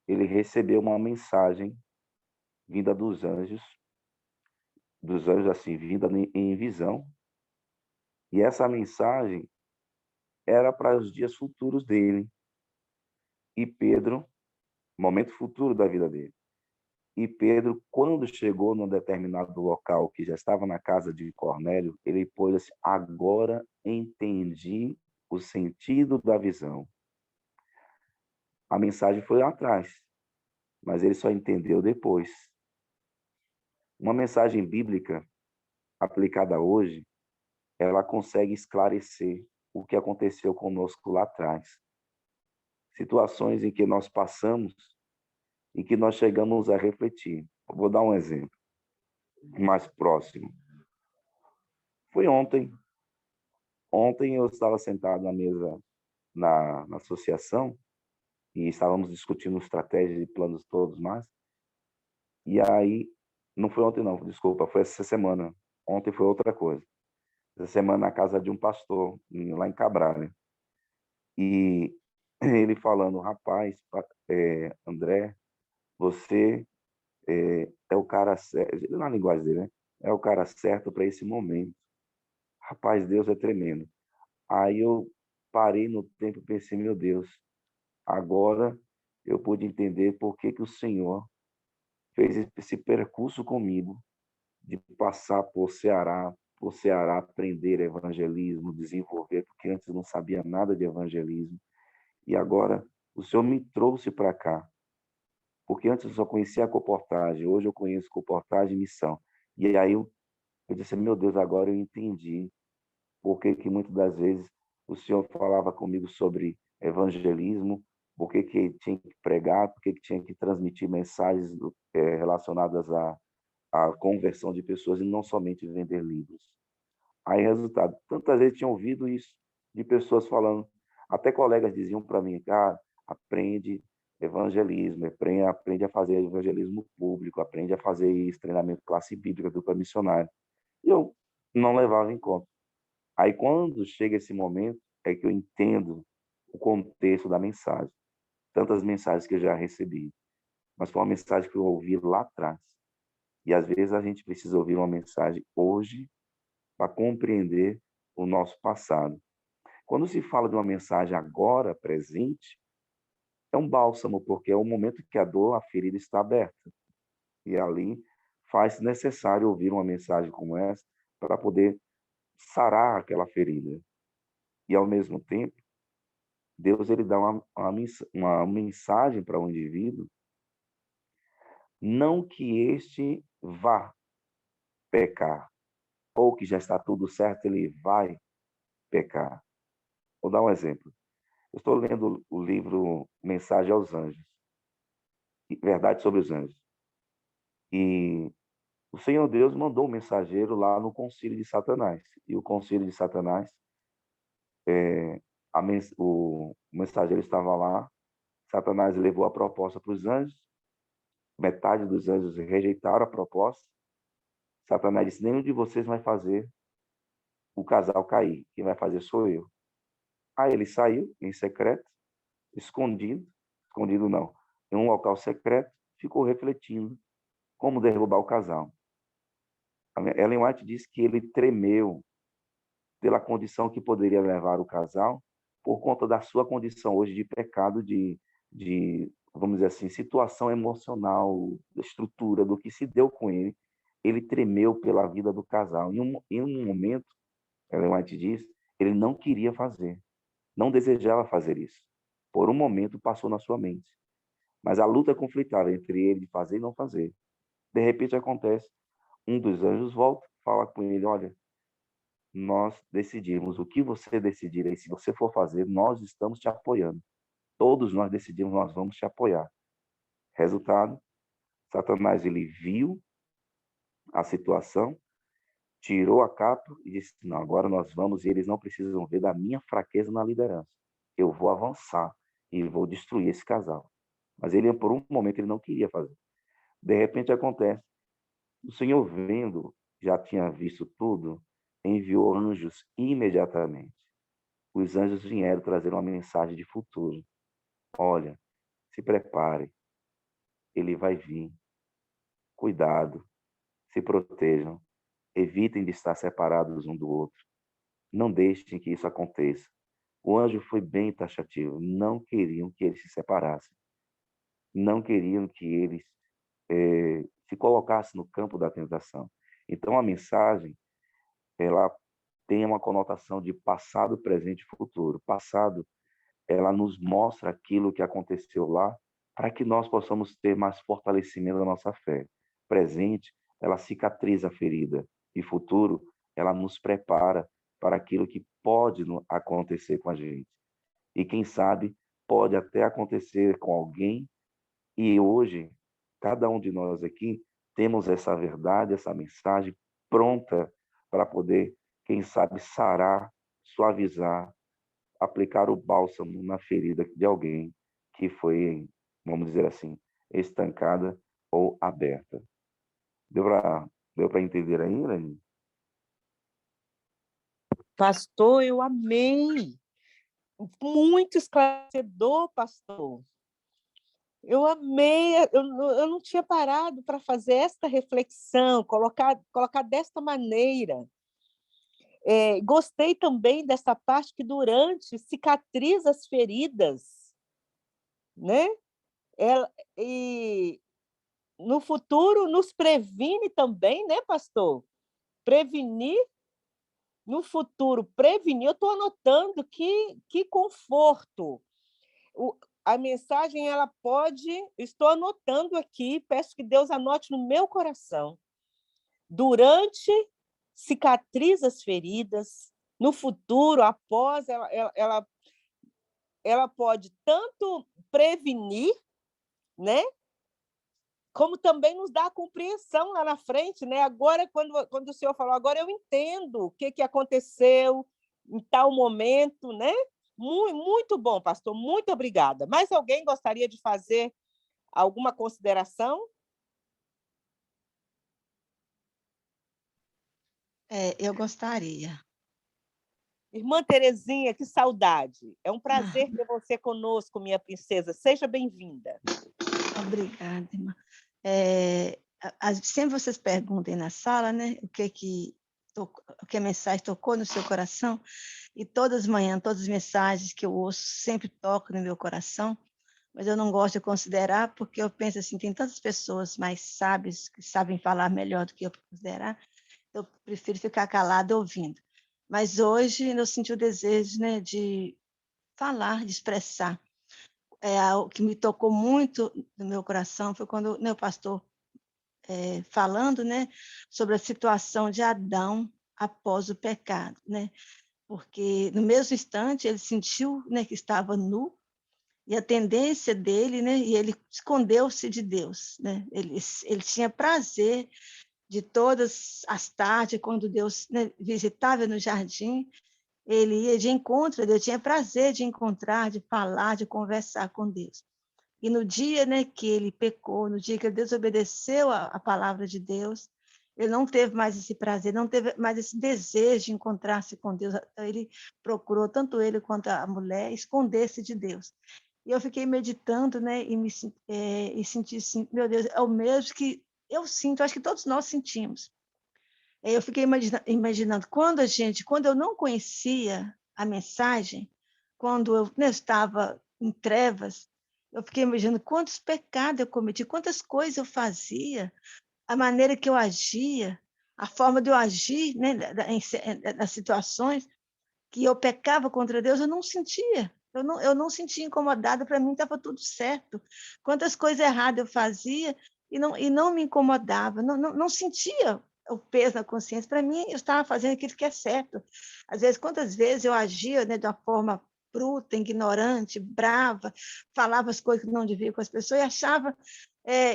ele recebeu uma mensagem vinda dos anjos assim, vinda em visão, e essa mensagem era para os dias futuros dele. E Pedro, momento futuro da vida dele. E Pedro, quando chegou num determinado local que já estava na casa de Cornélio, ele pôs assim: agora entendi o sentido da visão. A mensagem foi lá atrás, mas ele só entendeu depois. Uma mensagem bíblica aplicada hoje, ela consegue esclarecer o que aconteceu conosco lá atrás. Situações em que nós passamos e que nós chegamos a refletir. Vou dar um exemplo mais próximo. Foi ontem. Ontem eu estava sentado na mesa na associação e estávamos discutindo estratégias e planos todos mais. E aí, não foi ontem não, desculpa, foi essa semana. Ontem foi outra coisa. Essa semana na casa de um pastor, lá em Cabralha. E ele falando: rapaz, André, você é o cara certo, na linguagem dele, né? É o cara certo para esse momento. Rapaz, Deus é tremendo. Aí eu parei no tempo e pensei: meu Deus, agora eu pude entender por que o Senhor fez esse percurso comigo, de passar por Ceará aprender evangelismo, desenvolver, porque antes eu não sabia nada de evangelismo. E agora o Senhor me trouxe para cá, porque antes eu só conhecia a comportagem, hoje eu conheço comportagem e missão. E aí eu disse: meu Deus, agora eu entendi porque que muitas das vezes o Senhor falava comigo sobre evangelismo, porque que tinha que pregar, porque que tinha que transmitir mensagens relacionadas à conversão de pessoas e não somente vender livros. Aí, resultado, tantas vezes tinha ouvido isso de pessoas falando, até colegas diziam para mim: cara, aprende evangelismo, aprende a fazer evangelismo público, aprende a fazer esse treinamento classe bíblica, dupla missionária. E eu não levava em conta. Aí, quando chega esse momento, é que eu entendo o contexto da mensagem. Tantas mensagens que eu já recebi, mas foi uma mensagem que eu ouvi lá atrás. E, às vezes, a gente precisa ouvir uma mensagem hoje para compreender o nosso passado. Quando se fala de uma mensagem agora, presente, é um bálsamo, porque é o momento que a dor, a ferida está aberta. E ali faz necessário ouvir uma mensagem como essa para poder sarar aquela ferida. E, ao mesmo tempo, Deus ele dá uma mensagem para o indivíduo, não que este vá pecar, ou que já está tudo certo, ele vai pecar. Vou dar um exemplo. Eu estou lendo o livro Mensagem aos Anjos, Verdade sobre os Anjos. E o Senhor Deus mandou um mensageiro lá no concílio de Satanás. E o concílio de Satanás o mensageiro estava lá, Satanás levou a proposta para os anjos, metade dos anjos rejeitaram a proposta. Satanás disse: nenhum de vocês vai fazer o casal cair, quem vai fazer sou eu. Aí ele saiu em secreto, escondido não, em um local secreto, ficou refletindo como derrubar o casal. Ellen White diz que ele tremeu pela condição que poderia levar o casal, por conta da sua condição hoje de pecado, de vamos dizer assim, situação emocional, da estrutura, do que se deu com ele. Ele tremeu pela vida do casal. Em um momento, Ellen White diz, ele não queria fazer, não desejava fazer isso. Por um momento passou na sua mente. Mas a luta conflitava entre ele de fazer e não fazer. De repente acontece, um dos anjos volta, fala com ele: olha, nós decidimos o que você decidir, e se você for fazer, nós estamos te apoiando. Todos nós decidimos, nós vamos te apoiar. Resultado, Satanás, ele viu a situação, tirou a capa e disse: não, agora nós vamos, e eles não precisam ver da minha fraqueza na liderança. Eu vou avançar e vou destruir esse casal. Mas ele, por um momento, ele não queria fazer. De repente acontece, o Senhor, vendo, já tinha visto tudo, enviou anjos imediatamente. Os anjos vieram trazer uma mensagem de futuro. Olha, se prepare, ele vai vir. Cuidado, se protejam, evitem de estar separados um do outro. Não deixem que isso aconteça. O anjo foi bem taxativo, não queriam que eles se separassem. Não queriam que eles se colocassem no campo da tentação. Então, a mensagem, ela tem uma conotação de passado, presente e futuro. Passado, ela nos mostra aquilo que aconteceu lá, para que nós possamos ter mais fortalecimento da nossa fé. Presente, ela cicatriza a ferida. E futuro, ela nos prepara para aquilo que pode acontecer com a gente. E quem sabe, pode até acontecer com alguém. E hoje, cada um de nós aqui, temos essa verdade, essa mensagem pronta para poder, quem sabe, sarar, suavizar, aplicar o bálsamo na ferida de alguém que foi, vamos dizer assim, estancada ou aberta. Deu para entender aí, Leni? Pastor, eu amei. Muito esclarecedor, pastor. Eu amei, eu não tinha parado para fazer esta reflexão, colocar desta maneira. Gostei também dessa parte que durante cicatriza as feridas, né? E no futuro nos previne também, né, pastor? Prevenir, no futuro, prevenir. Eu estou anotando que conforto. A mensagem, ela pode... Estou anotando aqui, peço que Deus anote no meu coração. Durante, cicatriza as feridas. No futuro, após, ela pode tanto prevenir, né? Como também nos dá a compreensão lá na frente, né? Agora, quando o senhor falou, agora eu entendo o que aconteceu em tal momento, né? Muito, muito bom, pastor, muito obrigada. Mais alguém gostaria de fazer alguma consideração? Eu gostaria. Irmã Terezinha, que saudade. É um prazer ter você conosco, minha princesa. Seja bem-vinda. Obrigada, irmã. Sempre vocês perguntem na sala, né, o que a mensagem tocou no seu coração, e todas as manhãs, todas as mensagens que eu ouço sempre tocam no meu coração, mas eu não gosto de considerar, porque eu penso assim, tem tantas pessoas mais sábias que sabem falar melhor do que eu considerar, eu prefiro ficar calada ouvindo. Mas hoje eu senti o desejo, né, de falar, de expressar. O que me tocou muito no meu coração foi quando o meu pastor, falando, né, sobre a situação de Adão após o pecado, né? Porque no mesmo instante ele sentiu, né, que estava nu, e a tendência dele, né, e ele escondeu-se de Deus, né? Ele tinha prazer de todas as tardes, quando Deus, né, visitava no jardim, ele ia de encontro a Deus, tinha prazer de encontrar, de falar, de conversar com Deus. E no dia, né, que ele pecou, no dia que ele desobedeceu a palavra de Deus, ele não teve mais esse prazer, não teve mais esse desejo de encontrar-se com Deus. Ele procurou, tanto ele quanto a mulher, esconder-se de Deus. E eu fiquei meditando, né, e senti assim, meu Deus, é o mesmo que eu sinto, acho que todos nós sentimos. Eu fiquei imaginando, quando eu não conhecia a mensagem, quando eu, né, estava em trevas, eu fiquei imaginando quantos pecados eu cometi, quantas coisas eu fazia, a maneira que eu agia, a forma de eu agir, né, nas situações que eu pecava contra Deus, eu não sentia. Eu não sentia incomodada, para mim estava tudo certo. Quantas coisas erradas eu fazia e não me incomodava, não sentia o peso na consciência. Para mim, eu estava fazendo aquilo que é certo. Às vezes, quantas vezes eu agia, né, de uma forma bruta, ignorante, brava, falava as coisas que não devia com as pessoas e achava,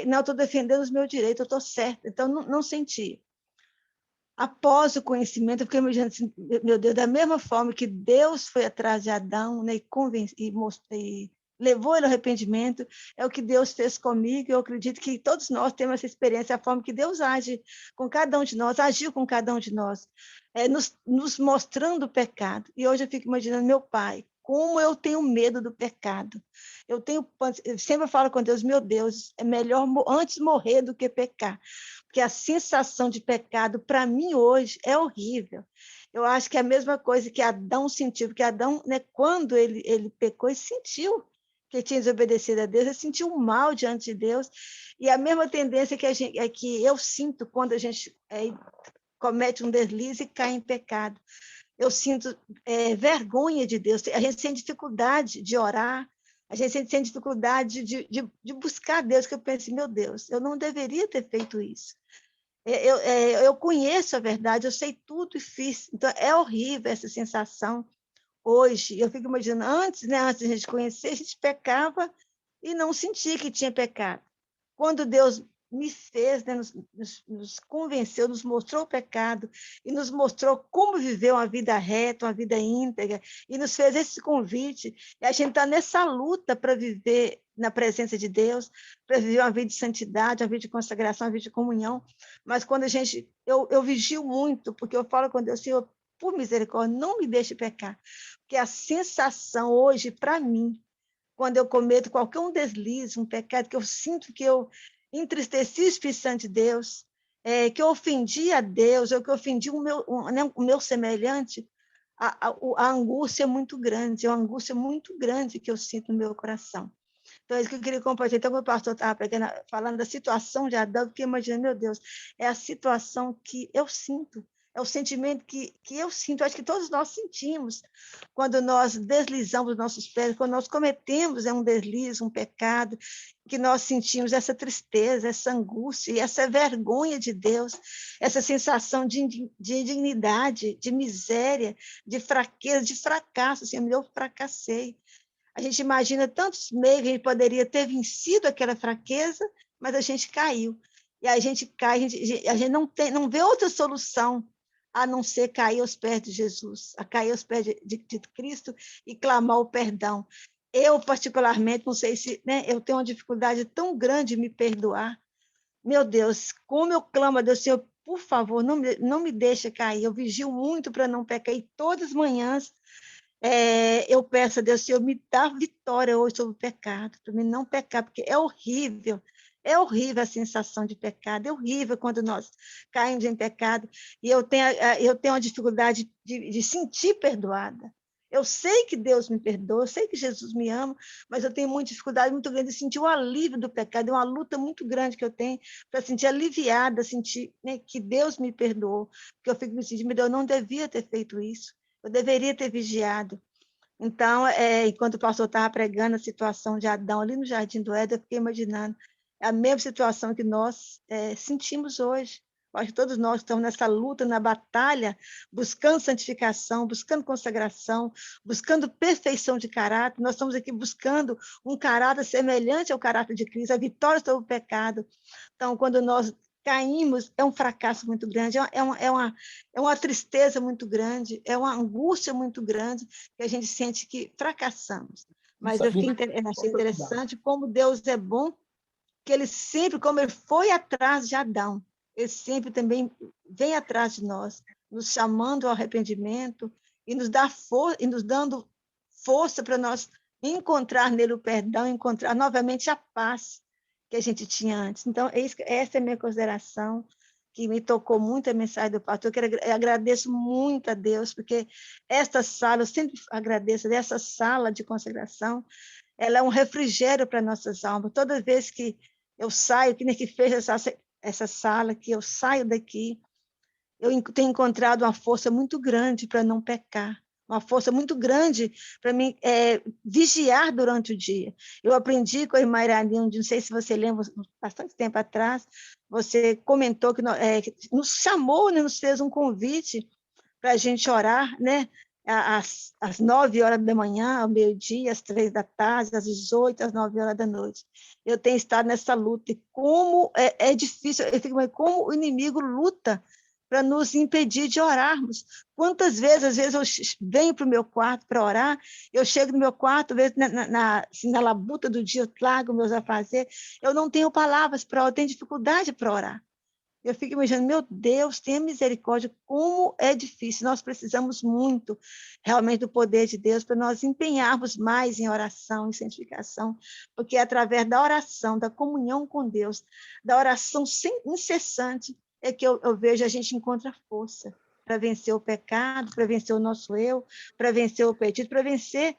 não, estou defendendo os meus direitos, eu estou certa. Então, não sentia. Após o conhecimento, eu fiquei imaginando assim, meu Deus, da mesma forma que Deus foi atrás de Adão, né, e levou ele ao arrependimento, é o que Deus fez comigo. Eu acredito que todos nós temos essa experiência, a forma que Deus age com cada um de nós, agiu com cada um de nós, nos mostrando o pecado. E hoje eu fico imaginando meu pai, como eu tenho medo do pecado. Eu sempre falo com Deus, meu Deus, é melhor antes morrer do que pecar. Porque a sensação de pecado, para mim, hoje, é horrível. Eu acho que é a mesma coisa que Adão sentiu, porque Adão, né, quando ele pecou, ele sentiu que tinha desobedecido a Deus, ele sentiu um mal diante de Deus, e a mesma tendência que eu sinto quando a gente comete um deslize e cai em pecado. Eu sinto vergonha de Deus, a gente sente dificuldade de orar, a gente sente dificuldade de buscar Deus, que eu penso, meu Deus, eu não deveria ter feito isso. Eu conheço a verdade, eu sei tudo e fiz. Então, é horrível essa sensação hoje. Eu fico imaginando, antes de a gente conhecer, a gente pecava e não sentia que tinha pecado. Quando Deus me fez, né, nos convenceu, nos mostrou o pecado e nos mostrou como viver uma vida reta, uma vida íntegra, e nos fez esse convite, e a gente está nessa luta para viver na presença de Deus, para viver uma vida de santidade, uma vida de consagração, uma vida de comunhão. Mas quando eu vigio muito, porque eu falo com Deus, Senhor, por misericórdia, não me deixe pecar, porque a sensação hoje, para mim, quando eu cometo qualquer um deslize, um pecado, que eu sinto que eu entristeci o Espírito Santo de Deus, que eu ofendi a Deus, ou que eu ofendi o meu semelhante, a angústia é muito grande, é uma angústia muito grande que eu sinto no meu coração. Então, é isso que eu queria compartilhar. Então, quando o pastor estava falando da situação de Adão, eu fiquei imaginando, meu Deus, é a situação que eu sinto, é o sentimento que eu sinto, acho que todos nós sentimos, quando nós deslizamos os nossos pés, quando nós cometemos um deslize, um pecado, que nós sentimos essa tristeza, essa angústia e essa vergonha de Deus, essa sensação de indignidade, de miséria, de fraqueza, de fracasso, assim, eu fracassei. A gente imagina tantos meios que a gente poderia ter vencido aquela fraqueza, mas a gente caiu. E a gente cai, a gente não vê outra solução a não ser cair aos pés de Jesus, a cair aos pés de Cristo e clamar o perdão. Eu, particularmente, não sei se, né, eu tenho uma dificuldade tão grande de me perdoar. Meu Deus, como eu clamo a Deus, Senhor, por favor, não me deixe cair. Eu vigio muito para não pecar. E todas as manhãs eu peço a Deus, Senhor, me dá vitória hoje sobre o pecado, para mim não pecar, porque é horrível a sensação de pecado, é horrível quando nós caímos em pecado, e eu tenho uma dificuldade de sentir perdoada. Eu sei que Deus me perdoa, eu sei que Jesus me ama, mas eu tenho muita dificuldade muito grande de sentir o alívio do pecado, é uma luta muito grande que eu tenho para sentir aliviada, sentir, né, que Deus me perdoou, porque eu fico me sentindo, eu não devia ter feito isso. Eu deveria ter vigiado. Então, enquanto o pastor estava pregando a situação de Adão ali no Jardim do Éden, eu fiquei imaginando a mesma situação que nós sentimos hoje. Eu acho que todos nós estamos nessa luta, na batalha, buscando santificação, buscando consagração, buscando perfeição de caráter. Nós estamos aqui buscando um caráter semelhante ao caráter de Cristo, a vitória sobre o pecado. Então, quando nós caímos, é um fracasso muito grande, é uma tristeza muito grande, é uma angústia muito grande, que a gente sente que fracassamos. Mas eu achei interessante como Deus é bom, que ele sempre, como ele foi atrás de Adão, ele sempre também vem atrás de nós, nos chamando ao arrependimento e nos dando força para nós encontrar nele o perdão, encontrar novamente a paz que a gente tinha antes. Então, essa é a minha consideração, que me tocou muito a mensagem do pastor. Eu agradeço muito a Deus, porque esta sala, eu sempre agradeço, essa sala de consagração, ela é um refrigério para nossas almas. Toda vez que eu saio, que nem que fez essa sala, que eu saio daqui, eu tenho encontrado uma força muito grande para não pecar, uma força muito grande para mim vigiar durante o dia. Eu aprendi com a irmã Iraninha, não sei se você lembra, bastante tempo atrás, você comentou que nos chamou, né, nos fez um convite para a gente orar, né? Às 9 horas da manhã, ao meio-dia, às 3 da tarde, às 18, às 9 horas da noite. Eu tenho estado nessa luta, e como é difícil, eu fico, mas como o inimigo luta para nos impedir de orarmos. Quantas vezes, às vezes, eu venho para o meu quarto para orar, eu chego no meu quarto, às vezes, assim, na labuta do dia, eu trago meus afazeres, eu não tenho palavras para orar, eu tenho dificuldade para orar. Eu fico imaginando, meu Deus, tenha misericórdia, como é difícil. Nós precisamos muito, realmente, do poder de Deus para nós empenharmos mais em oração, em santificação, porque é através da oração, da comunhão com Deus, da oração incessante, é que eu vejo a gente encontra força para vencer o pecado, para vencer o nosso eu, para vencer o apetite, para vencer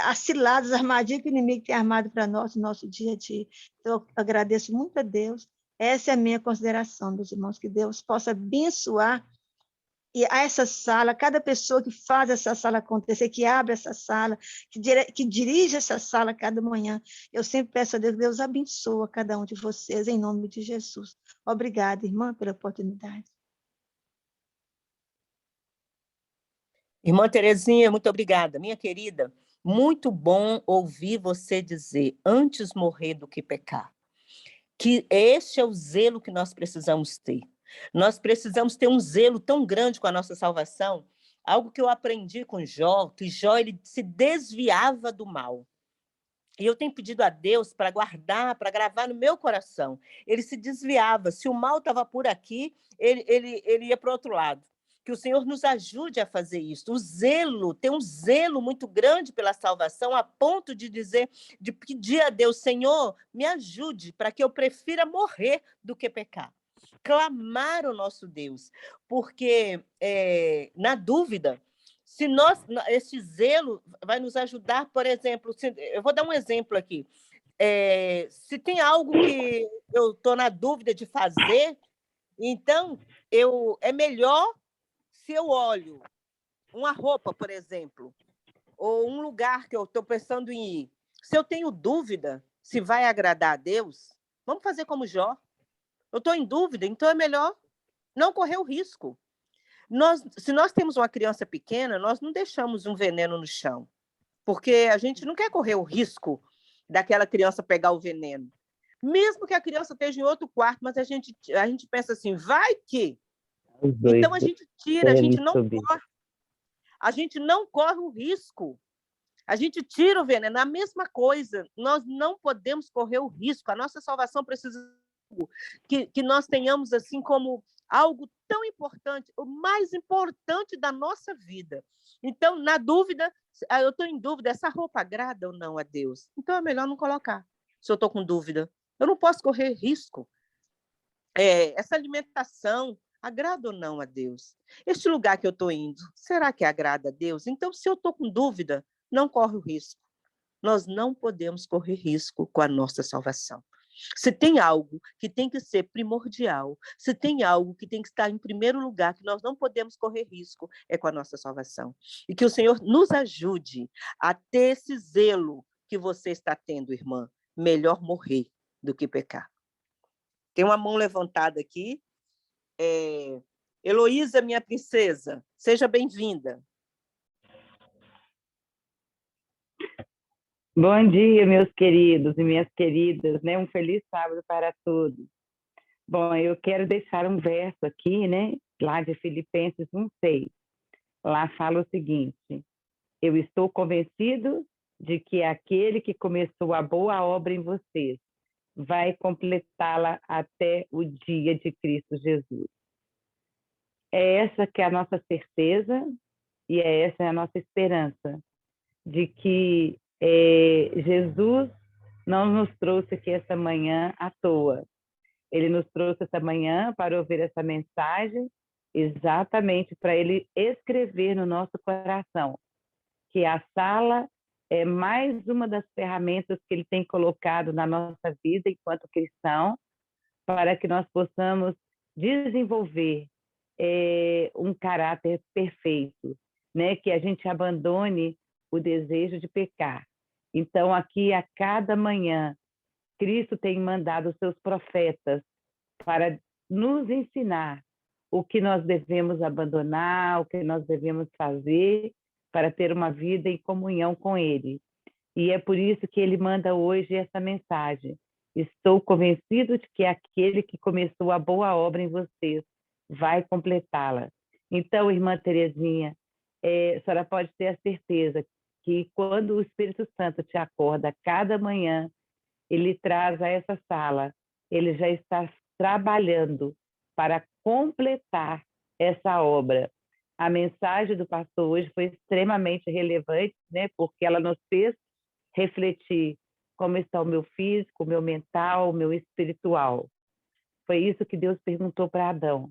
as ciladas, as armadilhas que o inimigo tem armado para nós no nosso dia a dia. Então, eu agradeço muito a Deus. Essa é a minha consideração, meus irmãos, que Deus possa abençoar e a essa sala, cada pessoa que faz essa sala acontecer, que abre essa sala, que dirige essa sala cada manhã. Eu sempre peço a Deus, Deus abençoa cada um de vocês, em nome de Jesus. Obrigada, irmã, pela oportunidade. Irmã Terezinha, muito obrigada. Minha querida, muito bom ouvir você dizer, antes morrer do que pecar. Que este é o zelo que nós precisamos ter. Nós precisamos ter um zelo tão grande com a nossa salvação, algo que eu aprendi com Jó, que Jó ele se desviava do mal. E eu tenho pedido a Deus para guardar, para gravar no meu coração. Ele se desviava. Se o mal estava por aqui, ele ia para o outro lado. Que o Senhor nos ajude a fazer isso. O zelo, tem um zelo muito grande pela salvação, a ponto de dizer, de pedir a Deus, Senhor, me ajude para que eu prefira morrer do que pecar. Clamar o nosso Deus, porque na dúvida, se esse zelo vai nos ajudar, por exemplo, eu vou dar um exemplo aqui. Se tem algo que eu estou na dúvida de fazer, então é melhor se eu olho uma roupa, por exemplo, ou um lugar que eu estou pensando em ir. Se eu tenho dúvida se vai agradar a Deus, vamos fazer como Jó. Eu estou em dúvida, então é melhor não correr o risco. Se nós temos uma criança pequena, nós não deixamos um veneno no chão, porque a gente não quer correr o risco daquela criança pegar o veneno. Mesmo que a criança esteja em outro quarto, mas a gente pensa assim, vai que... Então a gente tira, a gente não corre o risco. A gente tira o veneno. A mesma coisa, nós não podemos correr o risco. A nossa salvação precisa que nós tenhamos assim como algo tão importante, o mais importante da nossa vida. Então, na dúvida, eu estou em dúvida, essa roupa agrada ou não a Deus? Então, é melhor não colocar, se eu estou com dúvida. Eu não posso correr risco. Essa alimentação agrada ou não a Deus? Este lugar que eu estou indo, será que agrada a Deus? Então, se eu estou com dúvida, não corre o risco. Nós não podemos correr risco com a nossa salvação. Se tem algo que tem que ser primordial, se tem algo que tem que estar em primeiro lugar, que nós não podemos correr risco, é com a nossa salvação. E que o Senhor nos ajude a ter esse zelo que você está tendo, irmã. Melhor morrer do que pecar. Tem uma mão levantada aqui. Heloísa, minha princesa, seja bem-vinda. Bom dia, meus queridos e minhas queridas, né? Um feliz sábado para todos. Bom, eu quero deixar um verso aqui, né? Lá de Filipenses 1:6. Lá fala o seguinte: eu estou convencido de que aquele que começou a boa obra em vocês vai completá-la até o dia de Cristo Jesus. É essa que é a nossa certeza e é essa a nossa esperança, de que Jesus não nos trouxe aqui essa manhã à toa. Ele nos trouxe essa manhã para ouvir essa mensagem, exatamente para ele escrever no nosso coração que a sala é mais uma das ferramentas que ele tem colocado na nossa vida enquanto cristão, para que nós possamos desenvolver um caráter perfeito, né? Que a gente abandone o desejo de pecar. Então, aqui, a cada manhã, Cristo tem mandado os seus profetas para nos ensinar o que nós devemos abandonar, o que nós devemos fazer para ter uma vida em comunhão com Ele. E é por isso que Ele manda hoje essa mensagem. Estou convencido de que aquele que começou a boa obra em vocês vai completá-la. Então, irmã Terezinha, a senhora pode ter a certeza que quando o Espírito Santo te acorda cada manhã, ele traz a essa sala, ele já está trabalhando para completar essa obra. A mensagem do pastor hoje foi extremamente relevante, né, porque ela nos fez refletir como está o meu físico, o meu mental, o meu espiritual. Foi isso que Deus perguntou para Adão,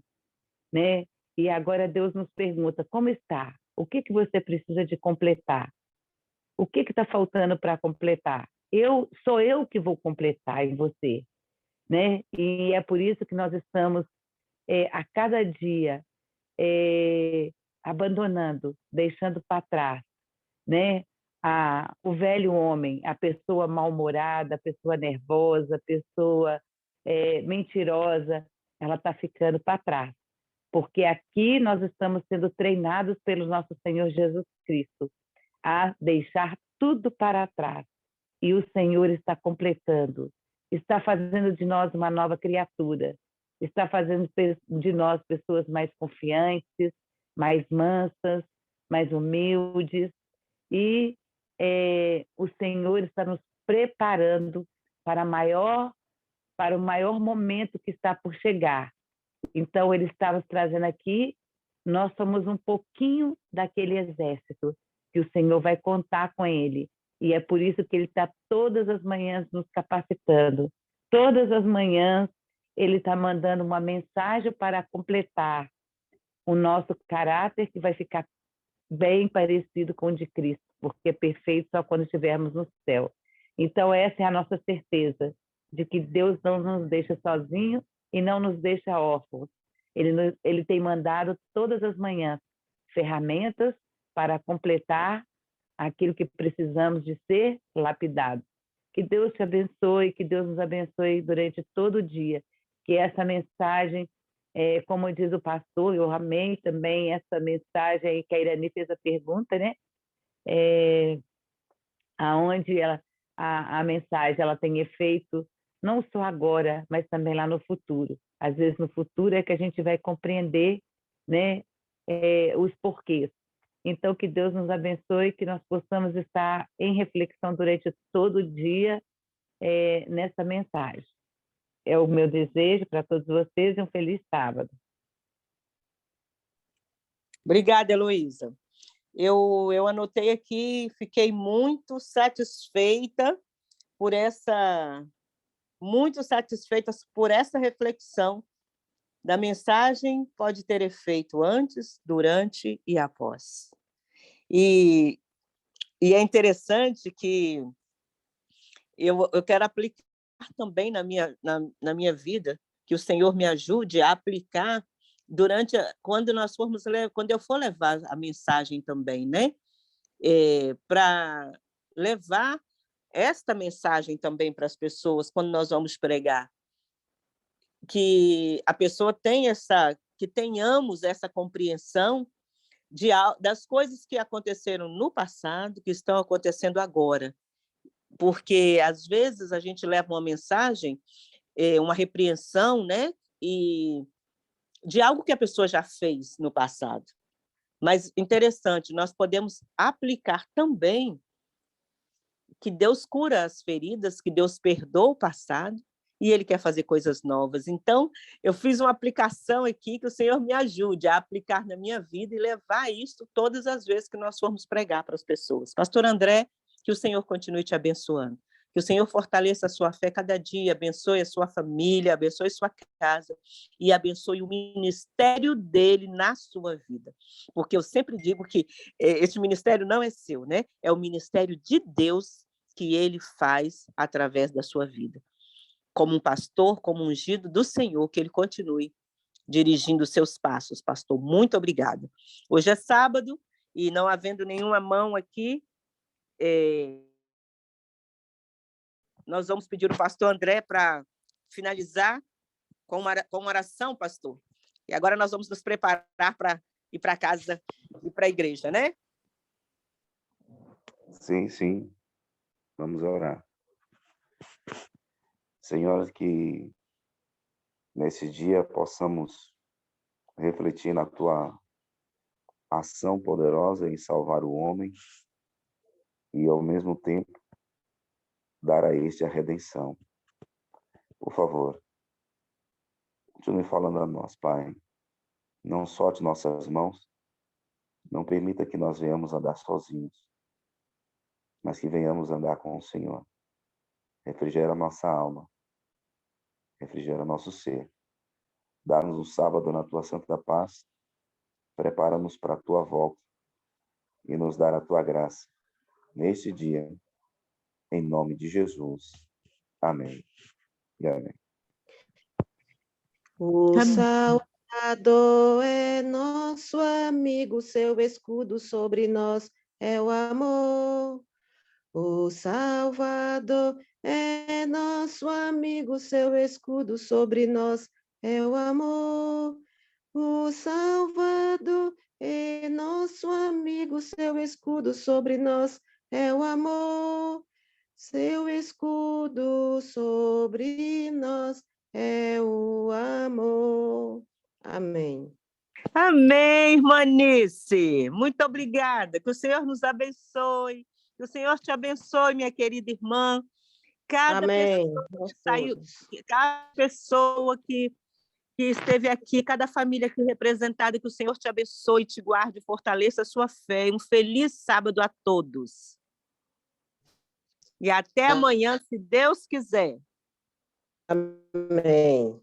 né? E agora Deus nos pergunta, como está? O que você precisa de completar? O que está faltando para completar? Sou eu que vou completar em você, né? E é por isso que nós estamos a cada dia abandonando, deixando para trás, né? O velho homem, a pessoa mal-humorada, a pessoa nervosa, a pessoa mentirosa, ela está ficando para trás. Porque aqui nós estamos sendo treinados pelo nosso Senhor Jesus Cristo a deixar tudo para trás. E o Senhor está completando, está fazendo de nós uma nova criatura, está fazendo de nós pessoas mais confiantes, mais mansas, mais humildes, e o Senhor está nos preparando para o maior momento que está por chegar. Então, ele está nos trazendo aqui, nós somos um pouquinho daquele exército, que o Senhor vai contar com ele. E é por isso que ele está todas as manhãs nos capacitando. Todas as manhãs ele está mandando uma mensagem para completar o nosso caráter, que vai ficar bem parecido com o de Cristo, porque é perfeito só quando estivermos no céu. Então essa é a nossa certeza, de que Deus não nos deixa sozinhos e não nos deixa órfãos. Ele tem mandado todas as manhãs ferramentas para completar aquilo que precisamos de ser lapidado. Que Deus te abençoe, que Deus nos abençoe durante todo o dia. Que essa mensagem, como diz o pastor, eu amei também essa mensagem aí que a Irani fez a pergunta, né? Aonde a mensagem ela tem efeito não só agora, mas também lá no futuro. Às vezes no futuro é que a gente vai compreender, né, os porquês. Então, que Deus nos abençoe, que nós possamos estar em reflexão durante todo o dia nessa mensagem. É o meu desejo para todos vocês e um feliz sábado. Obrigada, Heloísa. Eu anotei aqui, fiquei muito satisfeita por essa reflexão da mensagem. Pode ter efeito antes, durante e após. E é interessante que eu quero aplicar também na minha vida, que o Senhor me ajude a aplicar quando eu for levar a mensagem também, né? Para levar esta mensagem também para as pessoas quando nós vamos pregar, que a pessoa que tenhamos essa compreensão das coisas que aconteceram no passado, que estão acontecendo agora, porque às vezes a gente leva uma mensagem, uma repreensão, né, de algo que a pessoa já fez no passado. Mas interessante, nós podemos aplicar também que Deus cura as feridas, que Deus perdoa o passado e Ele quer fazer coisas novas. Então, eu fiz uma aplicação aqui que o Senhor me ajude a aplicar na minha vida e levar isso todas as vezes que nós formos pregar para as pessoas. Pastor André, que o Senhor continue te abençoando. Que o Senhor fortaleça a sua fé cada dia, abençoe a sua família, abençoe sua casa e abençoe o ministério dele na sua vida. Porque eu sempre digo que esse ministério não é seu, né? É o ministério de Deus que ele faz através da sua vida. Como um pastor, como ungido do Senhor, que ele continue dirigindo os seus passos. Pastor, muito obrigada. Hoje é sábado e não havendo nenhuma mão aqui, nós vamos pedir ao pastor André para finalizar com uma oração, pastor. E agora nós vamos nos preparar para ir para casa e para a igreja, né? Sim, sim. Vamos orar. Senhor, que nesse dia possamos refletir na tua ação poderosa em salvar o homem e, ao mesmo tempo, dar a este a redenção. Por favor, continue falando a nós, Pai. Não solte nossas mãos, não permita que nós venhamos andar sozinhos, mas que venhamos andar com o Senhor. Refrigera nossa alma, refrigera nosso ser. Dá-nos um sábado na tua santa paz, prepara-nos para a tua volta e nos dar a tua graça neste dia, em nome de Jesus. Amém. E amém. O Amém. Salvador é nosso amigo, seu escudo sobre nós é o amor. O Salvador é nosso amigo, seu escudo sobre nós é o amor. O Salvador é nosso amigo, seu escudo sobre nós é o amor. Seu escudo sobre nós é o amor. Amém. Amém, irmã Nice. Muito obrigada. Que o Senhor nos abençoe. Que o Senhor te abençoe, minha querida irmã. Cada Amém. pessoa Nós que saiu, todos. cada pessoa que esteve aqui, cada família aqui representada, que o Senhor te abençoe, te guarde, fortaleça a sua fé. Um feliz sábado a todos. E até amanhã, se Deus quiser. Amém.